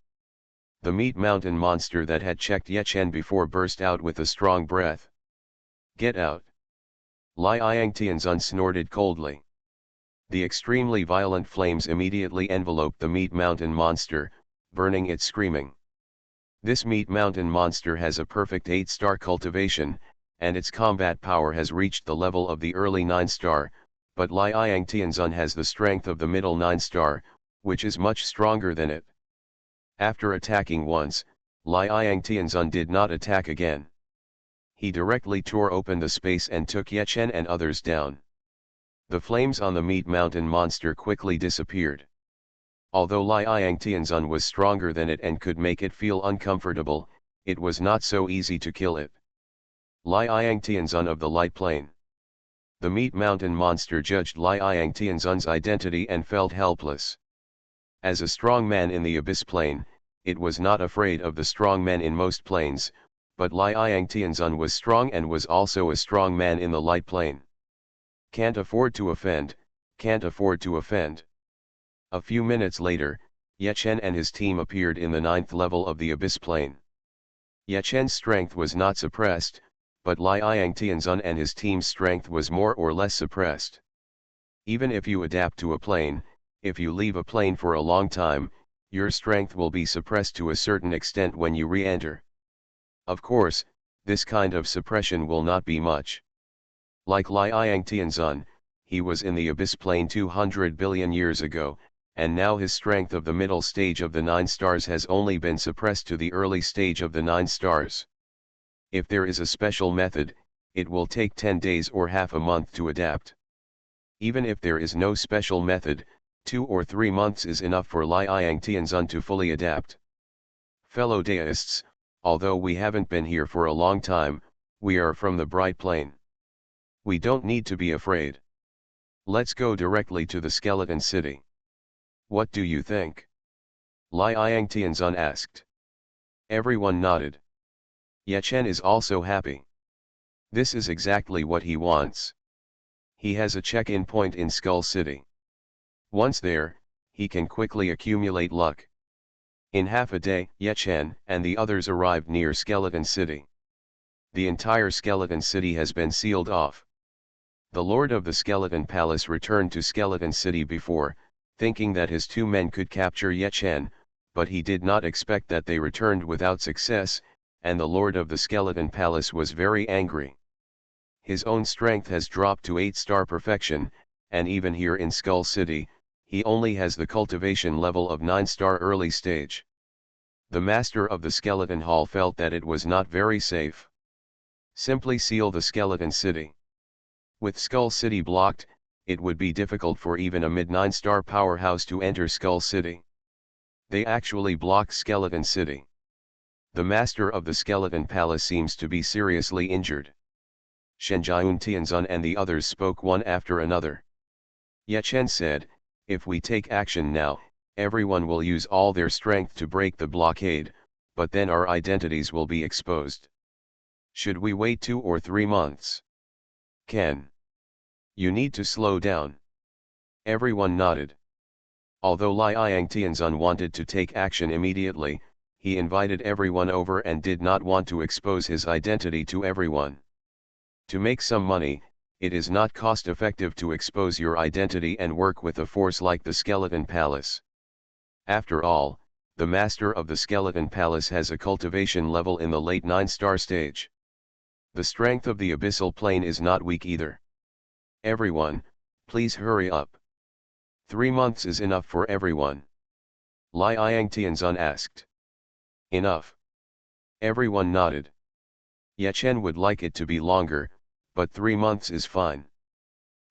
The meat mountain monster that had checked Ye Chen before burst out with a strong breath. Get out. Liang Tianzun snorted coldly. The extremely violent flames immediately enveloped the meat mountain monster, burning it screaming. This meat mountain monster has a perfect 8-star cultivation, and its combat power has reached the level of the early 9-star, but Liang Tianzun has the strength of the middle 9-star, which is much stronger than it. After attacking once, Liang Tianzun did not attack again. He directly tore open the space and took Ye Chen and others down. The flames on the meat mountain monster quickly disappeared. Although Liang Tianzun was stronger than it and could make it feel uncomfortable, it was not so easy to kill it. Liang Tianzun of the light plane. The meat mountain monster judged Liang Tianzun's identity and felt helpless. As a strong man in the abyss plane, it was not afraid of the strong men in most planes, but Liang Tianzun was strong and was also a strong man in the light plane. Can't afford to offend, can't afford to offend. A few minutes later, Ye Chen and his team appeared in the 9th level of the abyss plane. Ye Chen's strength was not suppressed, but Liang Tianzun and his team's strength was more or less suppressed. Even if you adapt to a plane, if you leave a plane for a long time, your strength will be suppressed to a certain extent when you re-enter. Of course, this kind of suppression will not be much. Like Liang Tianzun, he was in the abyss plane 200 billion years ago, and now his strength of the middle stage of the 9 stars has only been suppressed to the early stage of the 9 stars. If there is a special method, it will take 10 days or half a month to adapt. Even if there is no special method, 2 or 3 months is enough for Liang Tianzun to fully adapt. Fellow deists, although we haven't been here for a long time, we are from the Bright Plane. We don't need to be afraid. Let's go directly to the Skeleton City. What do you think? Liang Tianzun asked. Everyone nodded. Ye Chen is also happy. This is exactly what he wants. He has a check-in point in Skull City. Once there, he can quickly accumulate luck. In half a day, Ye Chen and the others arrived near Skeleton City. The entire Skeleton City has been sealed off. The Lord of the Skeleton Palace returned to Skeleton City before, thinking that his 2 men could capture Ye Chen, but he did not expect that they returned without success, and the Lord of the Skeleton Palace was very angry. His own strength has dropped to 8-star perfection, and even here in Skull City, he only has the cultivation level of 9-star early stage. The master of the Skeleton Hall felt that it was not very safe. Simply seal the Skeleton City. With Skull City blocked, it would be difficult for even a mid-9-star powerhouse to enter Skull City. They actually blocked Skeleton City. The master of the Skeleton Palace seems to be seriously injured. Xuanhuan Tianzun and the others spoke one after another. Ye Chen said, if we take action now, everyone will use all their strength to break the blockade, but then our identities will be exposed. Should we wait 2 or 3 months? Ken. You need to slow down. Everyone nodded. Although Liang Tianzun wanted to take action immediately, he invited everyone over and did not want to expose his identity to everyone. To make some money, it is not cost-effective to expose your identity and work with a force like the Skeleton Palace. After all, the master of the Skeleton Palace has a cultivation level in the late 9-star stage. The strength of the abyssal plane is not weak either. Everyone, please hurry up. 3 months is enough for everyone. Liang Tianzun asked. Enough. Everyone nodded. Ye Chen would like it to be longer, but 3 months is fine.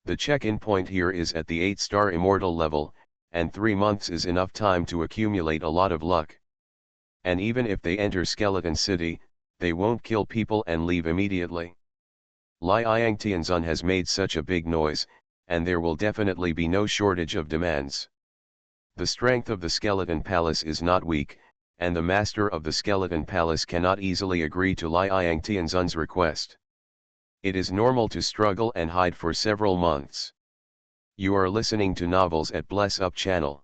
The check-in point here is at the 8-star immortal level, and 3 months is enough time to accumulate a lot of luck. And even if they enter Skeleton City, they won't kill people and leave immediately. Liang Tianzun has made such a big noise, and there will definitely be no shortage of demands. The strength of the Skeleton Palace is not weak, and the master of the Skeleton Palace cannot easily agree to Liang Tianzun's request. It is normal to struggle and hide for several months. You are listening to novels at Bless Up channel.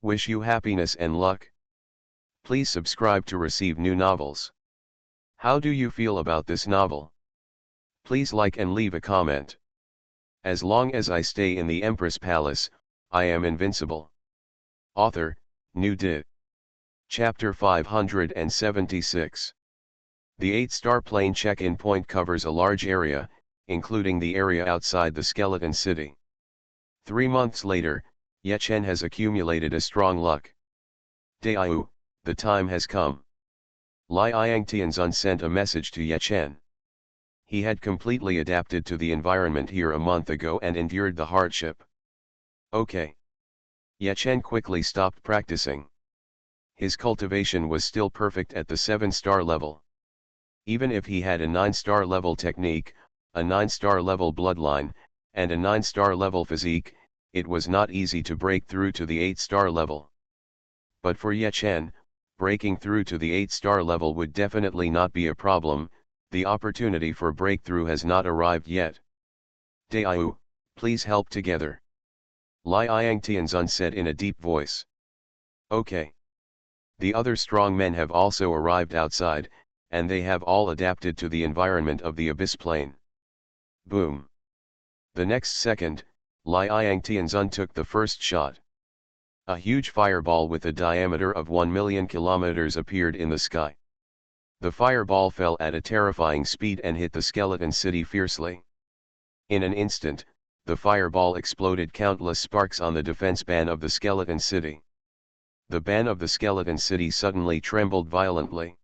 Wish you happiness and luck. Please subscribe to receive new novels. How do you feel about this novel? Please like and leave a comment. As long as I stay in the Empress Palace, I am invincible. Author, New Dit. Chapter 576. The 8-star plane check-in point covers a large area, including the area outside the Skeleton City. 3 months later, Ye Chen has accumulated a strong luck. Daiyu, the time has come. Liang Tianzun sent a message to Ye Chen. He had completely adapted to the environment here a month ago and endured the hardship. Okay. Ye Chen quickly stopped practicing. His cultivation was still perfect at the 7-star level. Even if he had a 9-star level technique, a 9-star level bloodline, and a 9-star level physique, it was not easy to break through to the 8-star level. But for Ye Chen, breaking through to the 8-star level would definitely not be a problem. The opportunity for breakthrough has not arrived yet. Daiyu, please help together. Liang Tianzun said in a deep voice. Okay. The other strong men have also arrived outside, and they have all adapted to the environment of the abyss plane. Boom. The next second, Liang Tianzun took the first shot. A huge fireball with a diameter of 1 million kilometers appeared in the sky. The fireball fell at a terrifying speed and hit the Skeleton City fiercely. In an instant, the fireball exploded countless sparks on the defense ban of the Skeleton City. The ban of the Skeleton City suddenly trembled violently.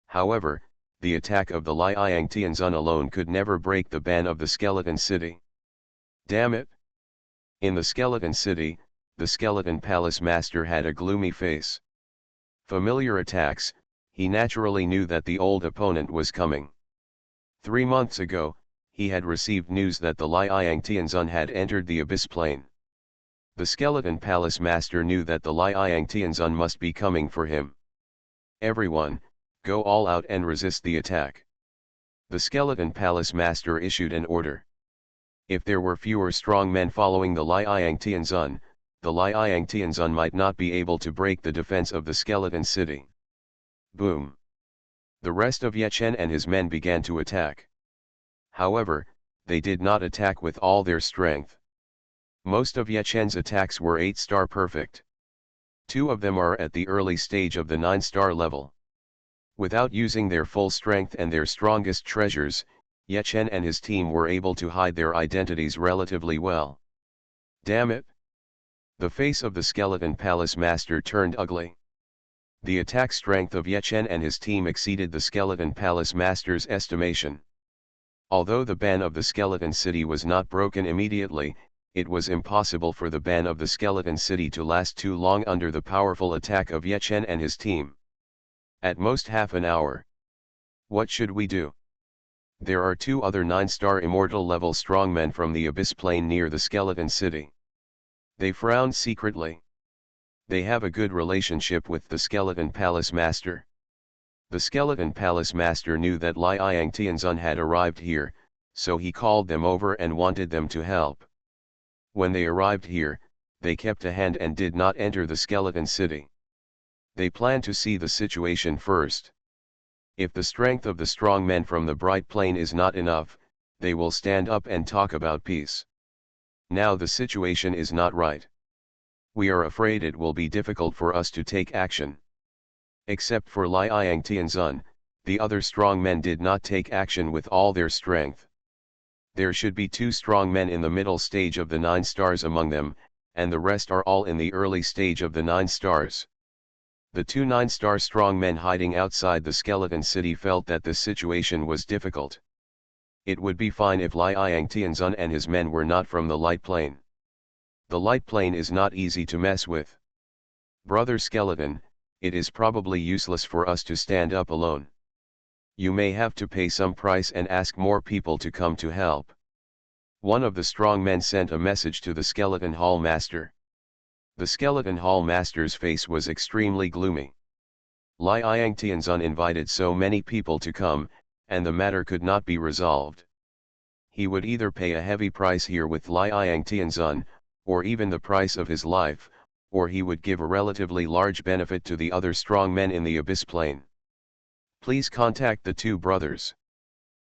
However, the attack of the Liang Tianzun alone could never break the ban of the Skeleton City. Damn it! In the Skeleton City, the Skeleton Palace Master had a gloomy face. Familiar attacks, he naturally knew that the old opponent was coming. 3 months ago, he had received news that the Liang Tianzun had entered the Abyss Plane. The Skeleton Palace Master knew that the Liang Tianzun must be coming for him. Everyone, go all out and resist the attack. The Skeleton Palace Master issued an order. If there were fewer strong men following the Liang Tianzun, the Liang Tianzun might not be able to break the defense of the Skeleton City. Boom! The rest of Ye Chen and his men began to attack. However, they did not attack with all their strength. Most of Ye Chen's attacks were 8-star perfect. 2 of them are at the early stage of the 9-star level. Without using their full strength and their strongest treasures, Ye Chen and his team were able to hide their identities relatively well. Damn it! The face of the Skeleton Palace Master turned ugly. The attack strength of Ye Chen and his team exceeded the Skeleton Palace Master's estimation. Although the ban of the Skeleton City was not broken immediately, it was impossible for the ban of the Skeleton City to last too long under the powerful attack of Ye Chen and his team. At most half an hour. What should we do? There are 2 other 9-star immortal level strongmen from the Abyss Plane near the Skeleton City. They frowned secretly. They have a good relationship with the Skeleton Palace Master. The Skeleton Palace Master knew that Liang Tianzun had arrived here, so he called them over and wanted them to help. When they arrived here, they kept a hand and did not enter the Skeleton City. They planned to see the situation first. If the strength of the strong men from the Bright Plane is not enough, they will stand up and talk about peace. Now the situation is not right. We are afraid it will be difficult for us to take action. Except for Liang Tianzun, the other strong men did not take action with all their strength. There should be 2 strong men in the middle stage of the 9 stars among them, and the rest are all in the early stage of the 9 stars. The 2 9-star strong men hiding outside the Skeleton City felt that the situation was difficult. It would be fine if Liang Tianzun and his men were not from the Light Plane. The Light Plane is not easy to mess with. Brother Skeleton, it is probably useless for us to stand up alone. You may have to pay some price and ask more people to come to help. One of the strong men sent a message to the Skeleton Hall Master. The Skeleton Hall Master's face was extremely gloomy. Liang Tianzun invited so many people to come, and the matter could not be resolved. He would either pay a heavy price here with Liang Tianzun, or even the price of his life, or he would give a relatively large benefit to the other strong men in the Abyss Plane. Please contact the 2 brothers.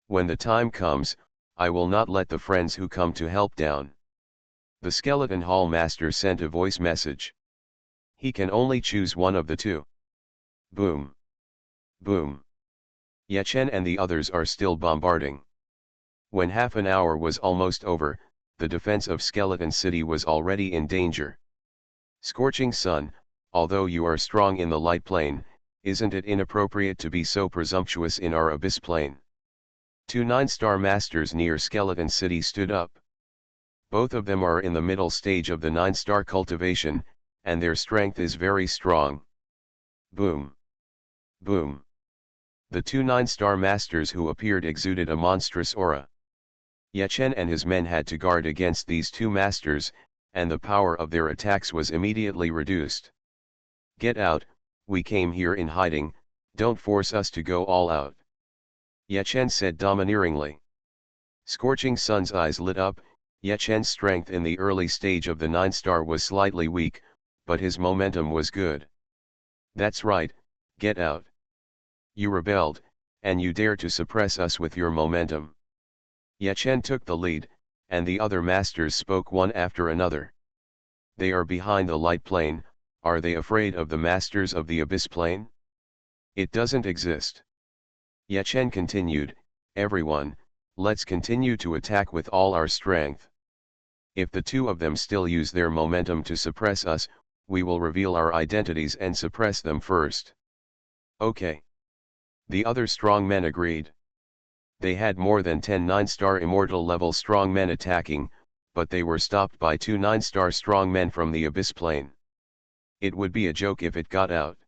When the time comes, I will not let the friends who come to help down. The Skeleton Hall Master sent a voice message. He can only choose one of the 2. Boom. Boom. Ye Chen and the others are still bombarding. When half an hour was almost over, the defense of Skeleton City was already in danger. Scorching Sun, although you are strong in the Light Plane, isn't it inappropriate to be so presumptuous in our Abyss Plane? 2 9-star masters near Skeleton City stood up. Both of them are in the middle stage of the 9-star cultivation, and their strength is very strong. Boom. Boom. The 2 9-star masters who appeared exuded a monstrous aura. Ye Chen and his men had to guard against these 2 masters, and the power of their attacks was immediately reduced. Get out, we came here in hiding, don't force us to go all out. Ye Chen said domineeringly. Scorching Sun's eyes lit up. Ye Chen's strength in the early stage of the 9-star was slightly weak, but his momentum was good. That's right, get out. You rebelled, and you dare to suppress us with your momentum. Ye Chen took the lead, and the other masters spoke one after another. They are behind the Light Plane, are they afraid of the masters of the Abyss Plane? It doesn't exist. Ye Chen continued, everyone, let's continue to attack with all our strength. If the 2 of them still use their momentum to suppress us, we will reveal our identities and suppress them first. Okay. The other strong men agreed. They had more than 10 9-star immortal level strong men attacking, but they were stopped by 2 9-star strong men from the abyss plane. It would be a joke if it got out.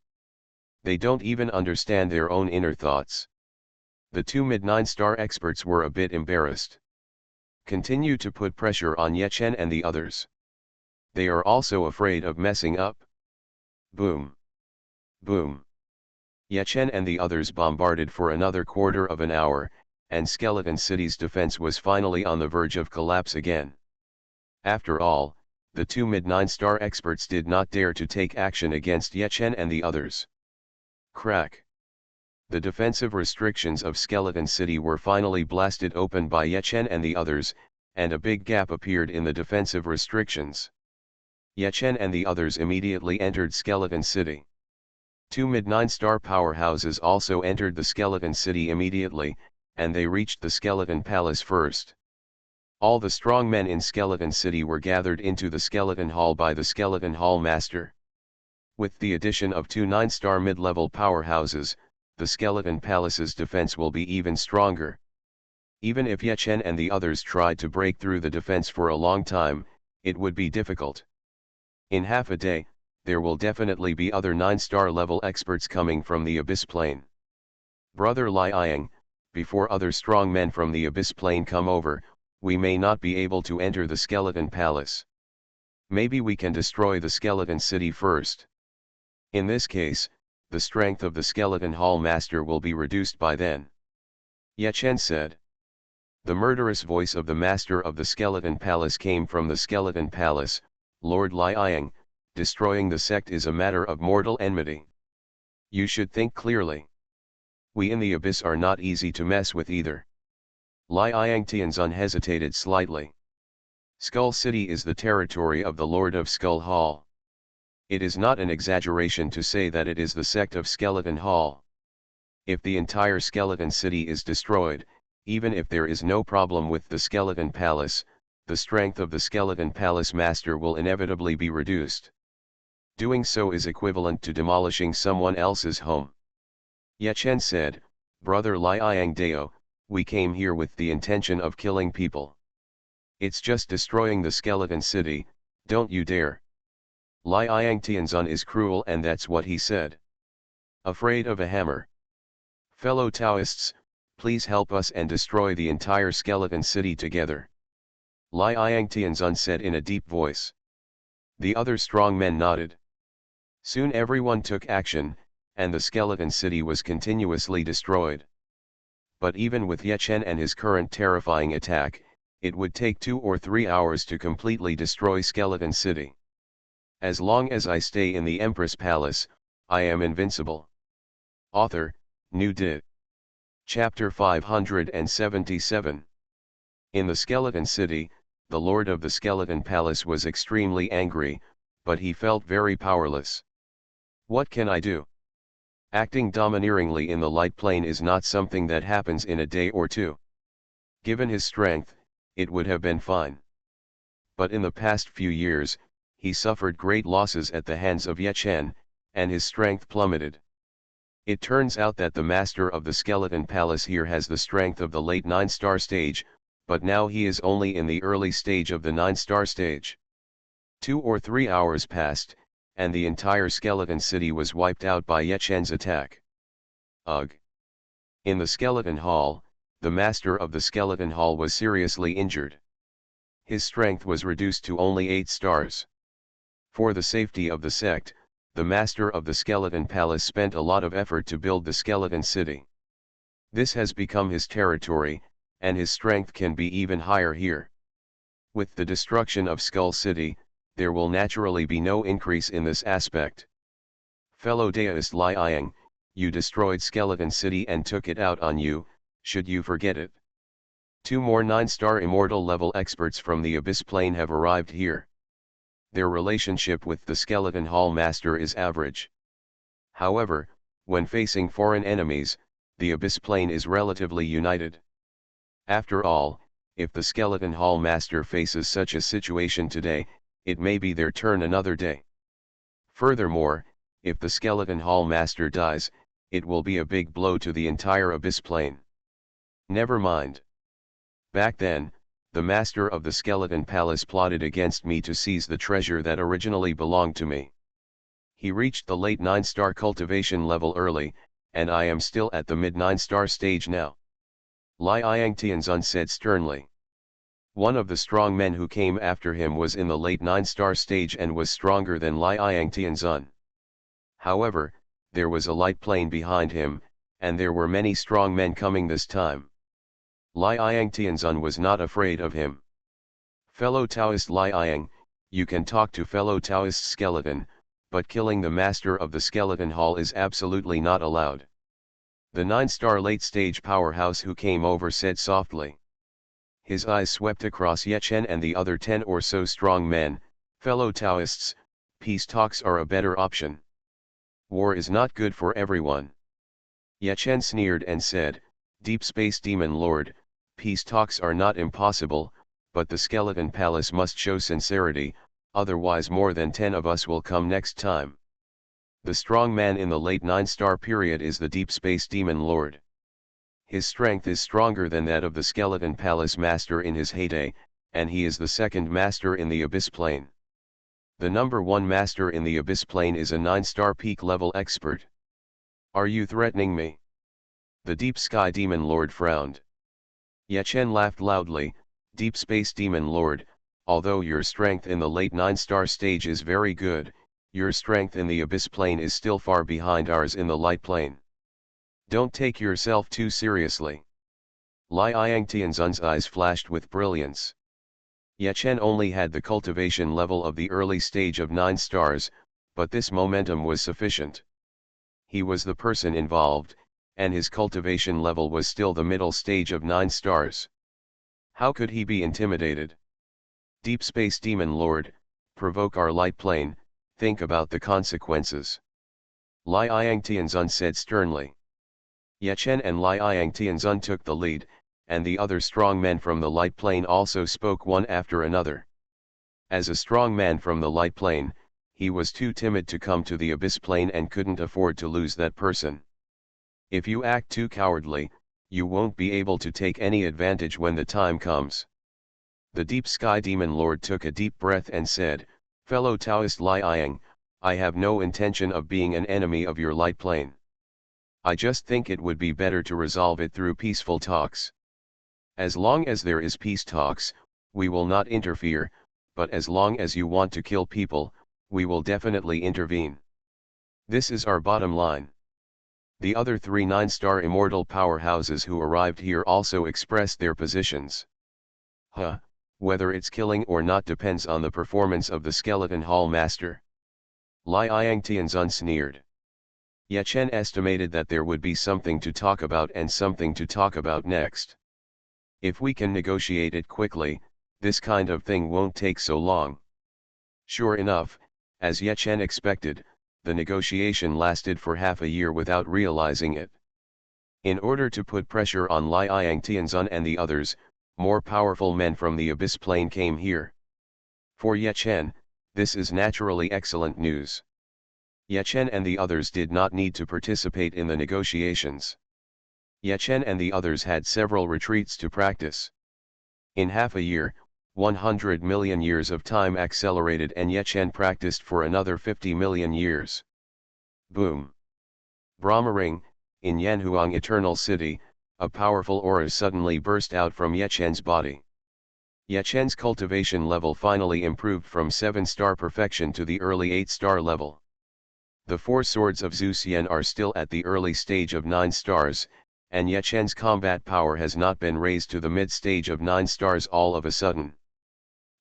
They don't even understand their own inner thoughts. The 2 mid 9-star experts were a bit embarrassed. Continue to put pressure on Ye Chen and the others. They are also afraid of messing up. Boom. Boom. Ye Chen and the others bombarded for another quarter of an hour, and Skeleton City's defense was finally on the verge of collapse again. After all, the 2 mid 9-star experts did not dare to take action against Ye Chen and the others. Crack. The defensive restrictions of Skeleton City were finally blasted open by Ye Chen and the others, and a big gap appeared in the defensive restrictions. Ye Chen and the others immediately entered Skeleton City. 2 mid 9-star powerhouses also entered the Skeleton City immediately, and they reached the Skeleton Palace first. All the strong men in Skeleton City were gathered into the Skeleton Hall by the Skeleton Hall Master. With the addition of 2 9-star mid-level powerhouses, the Skeleton Palace's defense will be even stronger. Even if Ye Chen and the others tried to break through the defense for a long time, it would be difficult. In half a day, there will definitely be other 9-star level experts coming from the Abyss Plane. Brother Liang, before other strong men from the Abyss Plane come over, we may not be able to enter the Skeleton Palace. Maybe we can destroy the Skeleton City first. In this case, the strength of the Skeleton Hall Master will be reduced by then. Ye Chen said. The murderous voice of the Master of the Skeleton Palace came from the Skeleton Palace. Lord Liang, destroying the sect is a matter of mortal enmity. You should think clearly. We in the Abyss are not easy to mess with either. Liang Tianzun hesitated slightly. Skull City is the territory of the Lord of Skull Hall. It is not an exaggeration to say that it is the sect of Skeleton Hall. If the entire Skeleton City is destroyed, even if there is no problem with the Skeleton Palace, the strength of the Skeleton Palace Master will inevitably be reduced. Doing so is equivalent to demolishing someone else's home. Ye Chen said, Brother Liang Dao, we came here with the intention of killing people. It's just destroying the Skeleton City, don't you dare. Liang Tianzun is cruel and that's what he said. Afraid of a hammer. Fellow Taoists, please help us and destroy the entire Skeleton City together. Liang Tianzun said in a deep voice. The other strong men nodded. Soon everyone took action, and the Skeleton City was continuously destroyed. But even with Ye Chen and his current terrifying attack, it would take 2 or 3 hours to completely destroy Skeleton City. As long as I stay in the Empress Palace, I am invincible. Author, New Dit. Chapter 577. In the Skeleton City, the Lord of the Skeleton Palace was extremely angry, but he felt very powerless. What can I do? Acting domineeringly in the light plane is not something that happens in a day or two. Given his strength, it would have been fine. But in the past few years, he suffered great losses at the hands of Ye Chen, and his strength plummeted. It turns out that the Master of the Skeleton Palace here has the strength of the late 9-star stage, but now he is only in the early stage of the 9-star stage. 2 or 3 hours passed, and the entire Skeleton City was wiped out by Ye Chen's attack. Ugh! In the Skeleton Hall, the Master of the Skeleton Hall was seriously injured. His strength was reduced to only 8 stars. For the safety of the sect, the Master of the Skeleton Palace spent a lot of effort to build the Skeleton City. This has become his territory, and his strength can be even higher here. With the destruction of Skull City, there will naturally be no increase in this aspect. Fellow Daoist Liang, you destroyed Skeleton City and took it out on you, should you forget it? 2 more 9-star immortal level experts from the Abyss Plane have arrived here. Their relationship with the Skeleton Hall Master is average. However, when facing foreign enemies, the Abyss Plane is relatively united. After all, if the Skeleton Hall Master faces such a situation today, it may be their turn another day. Furthermore, if the Skeleton Hall Master dies, it will be a big blow to the entire abyss plane. Never mind. Back then, the master of the skeleton palace plotted against me to seize the treasure that originally belonged to me. He reached the late 9-star cultivation level early, and I am still at the mid 9-star stage now. Li Yangtianzun said sternly. One of the strong men who came after him was in the late 9-star stage and was stronger than Li Yangtianzun. However, there was a light plane behind him, and there were many strong men coming this time. Li Yangtianzun was not afraid of him. Fellow Taoist Li Yang, you can talk to fellow Taoist skeleton, but killing the master of the skeleton hall is absolutely not allowed. The 9-star late-stage powerhouse who came over said softly. His eyes swept across Ye Chen and the other 10 or so strong men. Fellow Taoists, peace talks are a better option. War is not good for everyone. Ye Chen sneered and said, Deep Space Demon Lord, peace talks are not impossible, but the skeleton palace must show sincerity, otherwise more than 10 of us will come next time. The strong man in the late 9-star period is the Deep Space Demon Lord. His strength is stronger than that of the skeleton palace master in his heyday, and he is the second master in the abyss plane. The number 1 master in the abyss plane is a 9-star peak level expert. Are you threatening me? The Deep Sky Demon Lord frowned. Ye Chen laughed loudly. Deep Space Demon Lord, although your strength in the late 9-star stage is very good, your strength in the abyss plane is still far behind ours in the light plane. Don't take yourself too seriously. Li Yangtianzun's eyes flashed with brilliance. Ye Chen only had the cultivation level of the early stage of 9 stars, but this momentum was sufficient. He was the person involved, and his cultivation level was still the middle stage of 9 stars. How could he be intimidated? Deep Space Demon Lord, provoke our light plane, think about the consequences. Li Yangtianzun said sternly. Ye Chen and Li Yangtianzun took the lead, and the other strong men from the light plane also spoke one after another. As a strong man from the light plane, he was too timid to come to the abyss plane and couldn't afford to lose that person. If you act too cowardly, you won't be able to take any advantage when the time comes. The Deep Sky Demon Lord took a deep breath and said, Fellow Taoist Li Yang, I have no intention of being an enemy of your light plane. I just think it would be better to resolve it through peaceful talks. As long as there is peace talks, we will not interfere, but as long as you want to kill people, we will definitely intervene. This is our bottom line. The other 3 9-star immortal powerhouses who arrived here also expressed their positions. Whether it's killing or not depends on the performance of the skeleton hall master. Li Yangtianzun sneered. Ye Chen estimated that there would be something to talk about and something to talk about next. If we can negotiate it quickly, this kind of thing won't take so long. Sure enough, as Ye Chen expected, the negotiation lasted for half a year without realizing it. In order to put pressure on Li Yangtianzun and the others, more powerful men from the abyss plane came here. For Ye Chen, this is naturally excellent news. Ye Chen and the others did not need to participate in the negotiations. Ye Chen and the others had several retreats to practice. In half a year, 100 million years of time accelerated and Ye Chen practiced for another 50 million years. Boom! Brahma Ring, in Yanhuang Eternal City, a powerful aura suddenly burst out from Ye Chen's body. Ye Chen's cultivation level finally improved from 7-star perfection to the early 8-star level. The 4 swords of Zhu Xian are still at the early stage of 9 stars, and Ye Chen's combat power has not been raised to the mid-stage of 9 stars all of a sudden.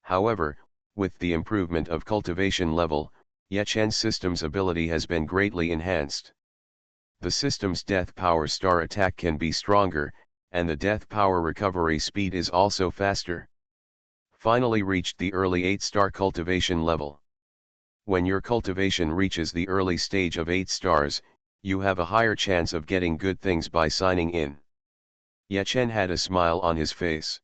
However, with the improvement of cultivation level, Ye Chen's system's ability has been greatly enhanced. The system's death power star attack can be stronger, and the death power recovery speed is also faster. Finally reached the early 8-star cultivation level. When your cultivation reaches the early stage of 8 stars, you have a higher chance of getting good things by signing in. Ye Chen had a smile on his face.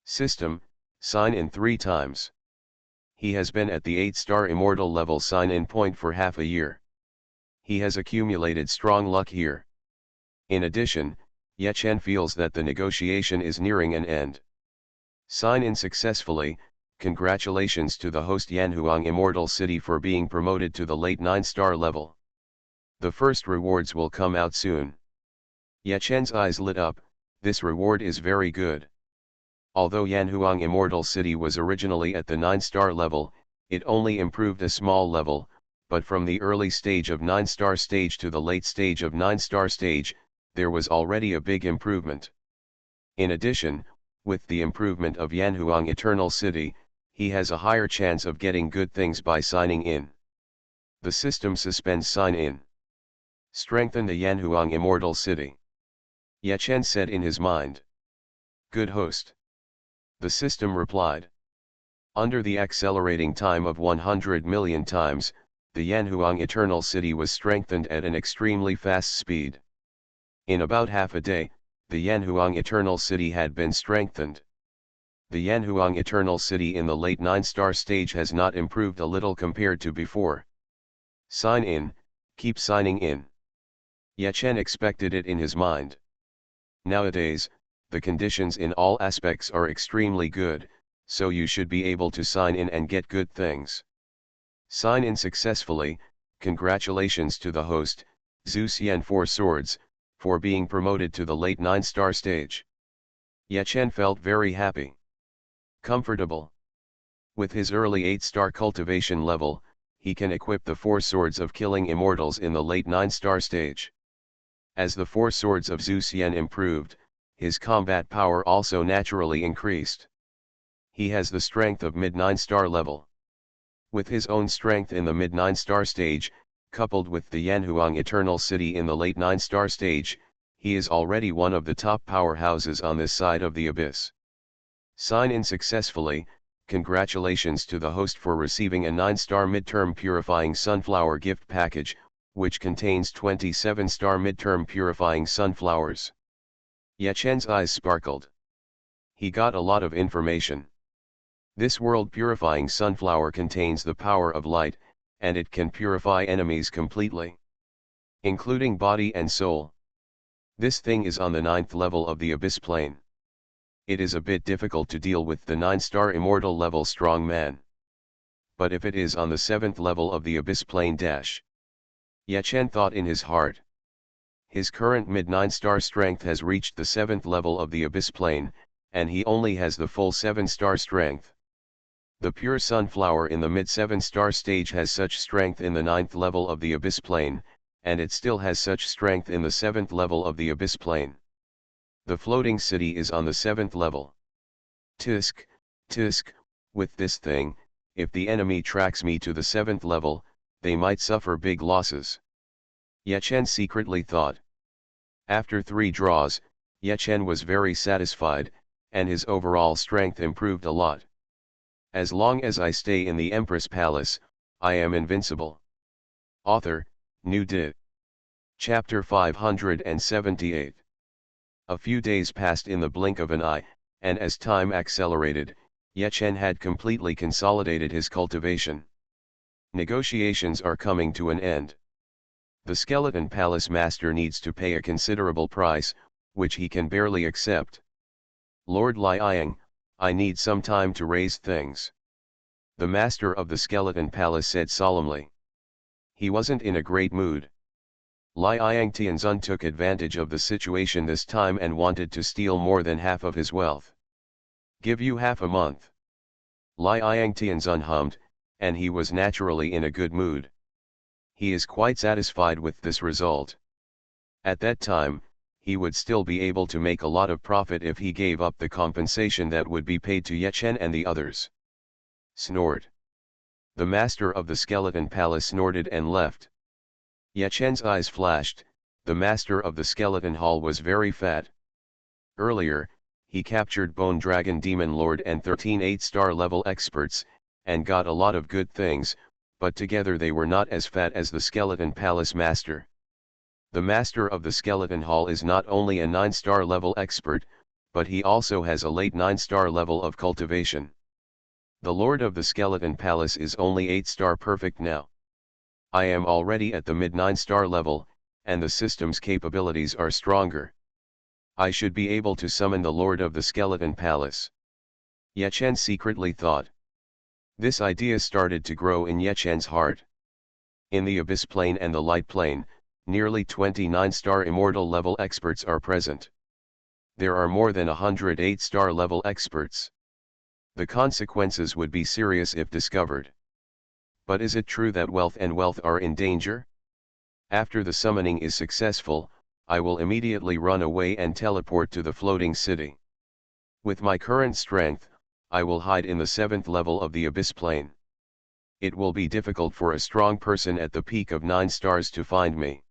System, sign in 3 times. He has been at the 8-star immortal level sign-in point for half a year. He has accumulated strong luck here. In addition, Ye Chen feels that the negotiation is nearing an end. Sign in successfully. Congratulations to the host Xuanhuan Immortal City for being promoted to the late 9-star level. The first rewards will come out soon. Ye Chen's eyes lit up. This reward is very good. Although Xuanhuan Immortal City was originally at the 9-star level, it only improved a small level, but from the early stage of 9-star stage to the late stage of 9-star stage, there was already a big improvement. In addition, with the improvement of Xuanhuan Eternal City, he has a higher chance of getting good things by signing in. The system suspends sign-in. Strengthen the Xuanhuan Immortal City. Ye Chen said in his mind. Good host. The system replied. Under the accelerating time of 100 million times, the Xuanhuan Eternal City was strengthened at an extremely fast speed. In about half a day, the Xuanhuan Eternal City had been strengthened. The Xuanhuan Eternal City in the late 9-star stage has not improved a little compared to before. Sign in, keep signing in. Ye Chen expected it in his mind. Nowadays, the conditions in all aspects are extremely good, so you should be able to sign in and get good things. Sign in successfully. Congratulations to the host, Zhu Xian 4 Swords, for being promoted to the late 9-star stage. Ye Chen felt very happy. Comfortable. With his early 8-star cultivation level, he can equip the 4 swords of killing immortals in the late 9-star stage. As the 4 swords of Zhu Xian improved, his combat power also naturally increased. He has the strength of mid 9-star level. With his own strength in the mid 9-star stage, coupled with the Xuanhuan Eternal City in the late 9-star stage, he is already one of the top powerhouses on this side of the abyss. Sign in successfully. Congratulations to the host for receiving a 9-star midterm purifying sunflower gift package, which contains 27-star midterm purifying sunflowers. Ye Chen's eyes sparkled. He got a lot of information. This world purifying sunflower contains the power of light, and it can purify enemies completely, including body and soul. This thing is on the 9th level of the abyss plane. It is a bit difficult to deal with the 9-star immortal level strong man. But if it is on the 7th level of the abyss plane dash. Ye Chen thought in his heart. His current mid 9-star strength has reached the 7th level of the abyss plane, and he only has the full 7-star strength. The pure sunflower in the mid 7-star stage has such strength in the 9th level of the abyss plane, and it still has such strength in the 7th level of the abyss plane. The floating city is on the 7th level. Tisk, tisk, with this thing, if the enemy tracks me to the 7th level, they might suffer big losses. Ye Chen secretly thought. After 3 draws, Ye Chen was very satisfied, and his overall strength improved a lot. As long as I stay in the Empress Palace, I am invincible. Author, New Did. Chapter 578. A few days passed in the blink of an eye, and as time accelerated, Ye Chen had completely consolidated his cultivation. Negotiations are coming to an end. The Skeleton Palace Master needs to pay a considerable price, which he can barely accept. Lord Liang, I need some time to raise things. The Master of the Skeleton Palace said solemnly. He wasn't in a great mood. Liang Tianzun took advantage of the situation this time and wanted to steal more than half of his wealth. Give you half a month. Liang Tianzun hummed, and he was naturally in a good mood. He is quite satisfied with this result. At that time, he would still be able to make a lot of profit if he gave up the compensation that would be paid to Ye Chen and the others. Snort. The Master of the Skeleton Palace snorted and left. Ye Chen's eyes flashed. The Master of the Skeleton Hall was very fat. Earlier, he captured Bone Dragon Demon Lord and 13 8-star level experts, and got a lot of good things, but together they were not as fat as the Skeleton Palace Master. The Master of the Skeleton Hall is not only a 9-star level expert, but he also has a late 9-star level of cultivation. The Lord of the Skeleton Palace is only 8-star perfect now. I am already at the mid 9-star level, and the system's capabilities are stronger. I should be able to summon the Lord of the Skeleton Palace. Ye Chen secretly thought. This idea started to grow in Ye Chen's heart. In the Abyss Plane and the Light Plane, nearly 29-star immortal level experts are present. There are more than 108-star level experts. The consequences would be serious if discovered. But is it true that wealth are in danger? After the summoning is successful, I will immediately run away and teleport to the floating city. With my current strength, I will hide in the 7th level of the Abyss Plane. It will be difficult for a strong person at the peak of 9 stars to find me.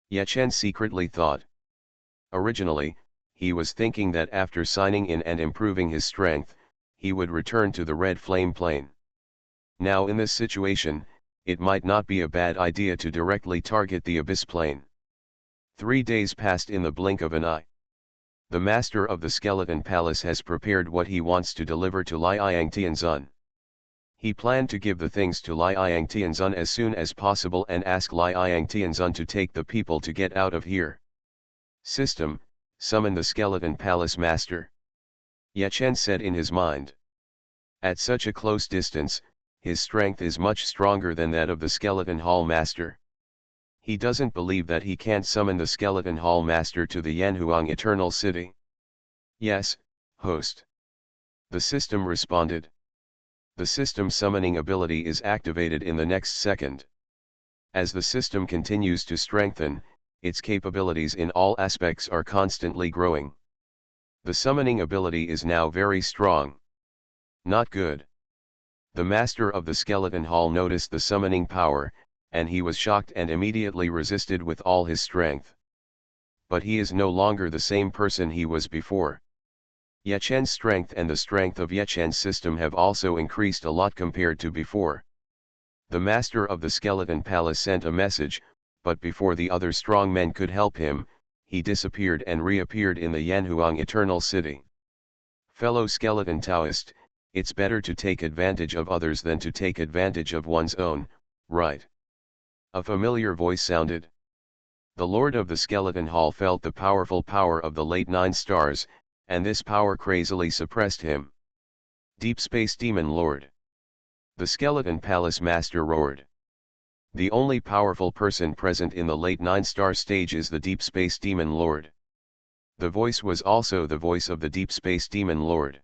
Ye Chen secretly thought. Originally, he was thinking that after signing in and improving his strength, he would return to the Red Flame Plane. Now in this situation, it might not be a bad idea to directly target the Abyss Plane. 3 days passed in the blink of an eye. The master of the Skeleton Palace has prepared what he wants to deliver to Liang Tianzun. He planned to give the things to Liang Tianzun as soon as possible and ask Liang Tianzun to take the people to get out of here. System, summon the Skeleton Palace Master. Ye Chen said in his mind. At such a close distance, his strength is much stronger than that of the Skeleton Hall Master. He doesn't believe that he can't summon the Skeleton Hall Master to the Yanhuang Eternal City. Yes, host. The system responded. The system summoning ability is activated in the next second. As the system continues to strengthen, its capabilities in all aspects are constantly growing. The summoning ability is now very strong. Not good. The master of the Skeleton Hall noticed the summoning power, and he was shocked and immediately resisted with all his strength. But he is no longer the same person he was before. Ye Chen's strength and the strength of Ye Chen's system have also increased a lot compared to before. The master of the Skeleton Palace sent a message, but before the other strong men could help him, he disappeared and reappeared in the Yanhuang Eternal City. Fellow Skeleton Taoist, it's better to take advantage of others than to take advantage of one's own, right? A familiar voice sounded. The Lord of the Skeleton Hall felt the powerful power of the late 9 stars, and this power crazily suppressed him. Deep Space Demon Lord. The Skeleton Palace Master roared. The only powerful person present in the late 9-star stage is the Deep Space Demon Lord. The voice was also the voice of the Deep Space Demon Lord.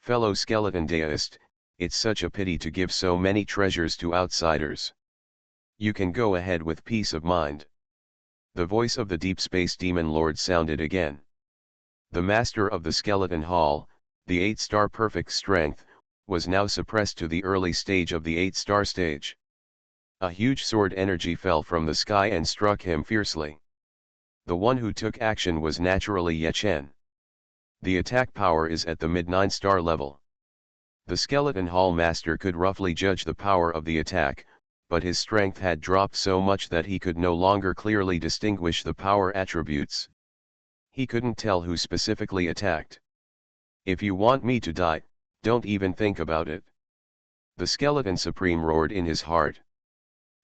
Fellow Skeleton Deist, it's such a pity to give so many treasures to outsiders. You can go ahead with peace of mind. The voice of the Deep Space Demon Lord sounded again. The master of the Skeleton Hall, the 8-star perfect strength, was now suppressed to the early stage of the 8-star stage. A huge sword energy fell from the sky and struck him fiercely. The one who took action was naturally Ye Chen. The attack power is at the mid 9-star level. The Skeleton Hall Master could roughly judge the power of the attack, but his strength had dropped so much that he could no longer clearly distinguish the power attributes. He couldn't tell who specifically attacked. If you want me to die, don't even think about it. The Skeleton Supreme roared in his heart.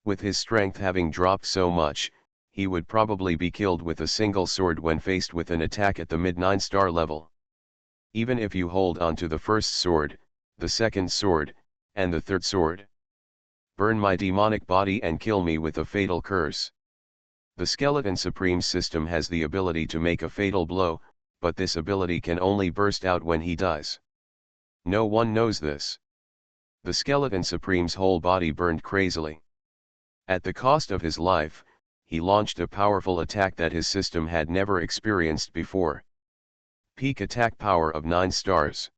With his strength having dropped so much, he would probably be killed with a single sword when faced with an attack at the mid 9-star level. Even if you hold on to the first sword, the second sword, and the third sword. Burn my demonic body and kill me with a fatal curse. The Skeleton Supreme system has the ability to make a fatal blow, but this ability can only burst out when he dies. No one knows this. The Skeleton Supreme's whole body burned crazily. At the cost of his life, he launched a powerful attack that his system had never experienced before. Peak attack power of 9 stars.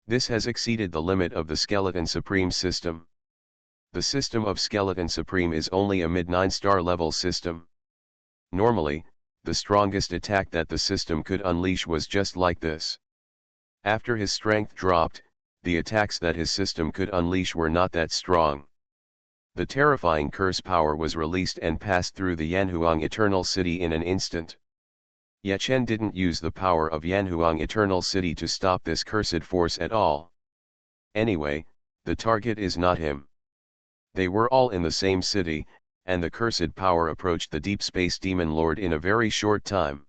This has exceeded the limit of the Skeleton Supreme system. The system of Skeleton Supreme is only a mid 9-star level system. Normally, the strongest attack that the system could unleash was just like this. After his strength dropped, the attacks that his system could unleash were not that strong. The terrifying curse power was released and passed through the Yanhuang Eternal City in an instant. Ye Chen didn't use the power of Yanhuang Eternal City to stop this cursed force at all. Anyway, the target is not him. They were all in the same city, and the cursed power approached the Deep Space Demon Lord in a very short time.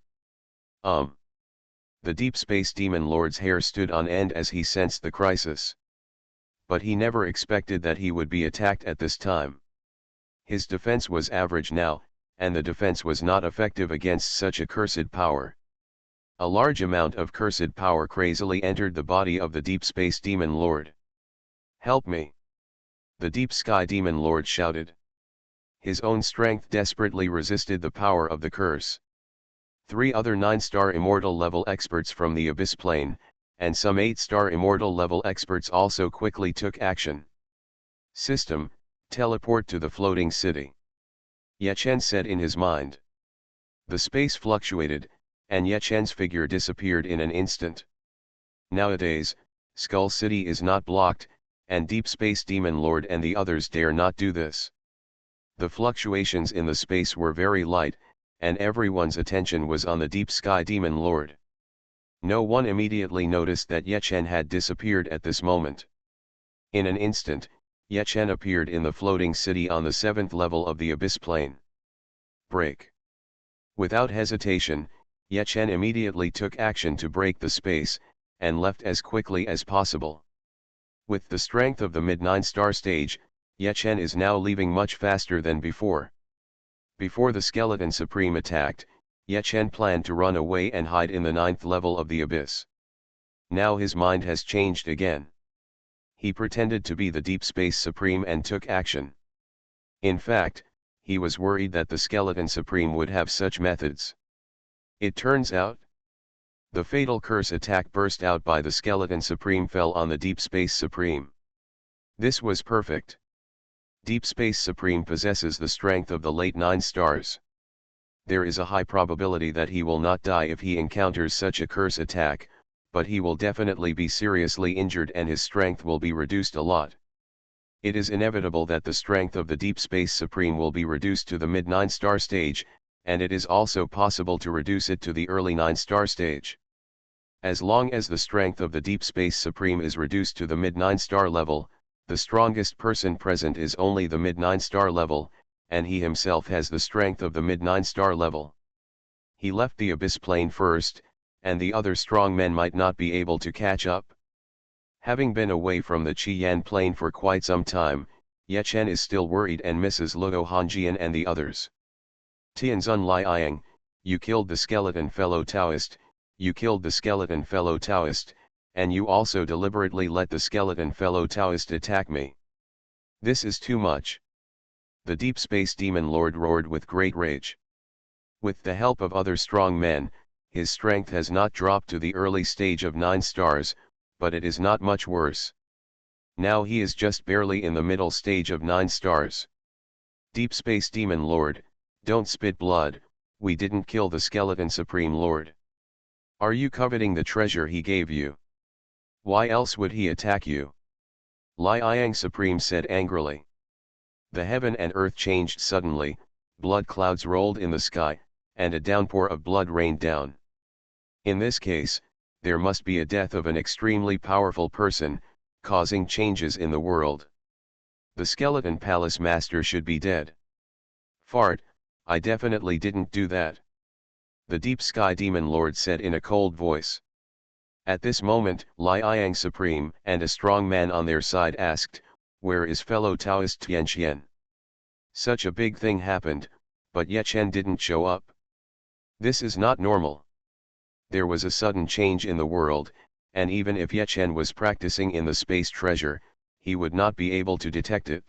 The Deep Space Demon Lord's hair stood on end as he sensed the crisis. But he never expected that he would be attacked at this time. His defense was average now, and the defense was not effective against such a cursed power. A large amount of cursed power crazily entered the body of the Deep Space Demon Lord. "Help me!" the Deep Sky Demon Lord shouted. His own strength desperately resisted the power of the curse. 3 other 9-star immortal level experts from the Abyss Plane, and some 8-star immortal level experts also quickly took action. "System, teleport to the floating city," Ye Chen said in his mind. The space fluctuated, and Ye Chen's figure disappeared in an instant. Nowadays, Skull City is not blocked, and Deep Space Demon Lord and the others dare not do this. The fluctuations in the space were very light, and everyone's attention was on the Deep Sky Demon Lord. No one immediately noticed that Ye Chen had disappeared at this moment. In an instant, Ye Chen appeared in the floating city on the 7th level of the Abyss Plane. Break. Without hesitation, Ye Chen immediately took action to break the space, and left as quickly as possible. With the strength of the mid-9-star stage, Ye Chen is now leaving much faster than before. Before the Skeleton Supreme attacked, Ye Chen planned to run away and hide in the 9th level of the Abyss. Now his mind has changed again. He pretended to be the Deep Space Supreme and took action. In fact, he was worried that the Skeleton Supreme would have such methods. It turns out, the fatal curse attack burst out by the Skeleton Supreme fell on the Deep Space Supreme. This was perfect. Deep Space Supreme possesses the strength of the late 9 stars. There is a high probability that he will not die if he encounters such a curse attack, but he will definitely be seriously injured and his strength will be reduced a lot. It is inevitable that the strength of the Deep Space Supreme will be reduced to the mid 9-star stage, and it is also possible to reduce it to the early 9-star stage. As long as the strength of the Deep Space Supreme is reduced to the mid 9-star level, the strongest person present is only the mid 9-star level, and he himself has the strength of the mid 9-star level. He left the Abyss Plane first, and the other strong men might not be able to catch up. Having been away from the Qian Plane for quite some time, Ye Chen is still worried and misses Luo Hongjian and the others. "Tianzun Liang, you killed the skeleton fellow Taoist, you killed the skeleton fellow Taoist, and you also deliberately let the skeleton fellow Taoist attack me. This is too much." The Deep Space Demon Lord roared with great rage. With the help of other strong men, his strength has not dropped to the early stage of 9 stars, but it is not much worse. Now he is just barely in the middle stage of 9 stars. "Deep Space Demon Lord, don't spit blood, we didn't kill the Skeleton Supreme Lord. Are you coveting the treasure he gave you? Why else would he attack you?" Liang Supreme said angrily. The heaven and earth changed suddenly, blood clouds rolled in the sky, and a downpour of blood rained down. In this case, there must be a death of an extremely powerful person, causing changes in the world. The Skeleton Palace Master should be dead. "Fart, I definitely didn't do that," the Deep Sky Demon Lord said in a cold voice. At this moment, Liang Supreme and a strong man on their side asked, "Where is fellow Taoist Tianqian?" Such a big thing happened, but Ye Chen didn't show up. This is not normal. There was a sudden change in the world, and even if Ye Chen was practicing in the space treasure, he would not be able to detect it.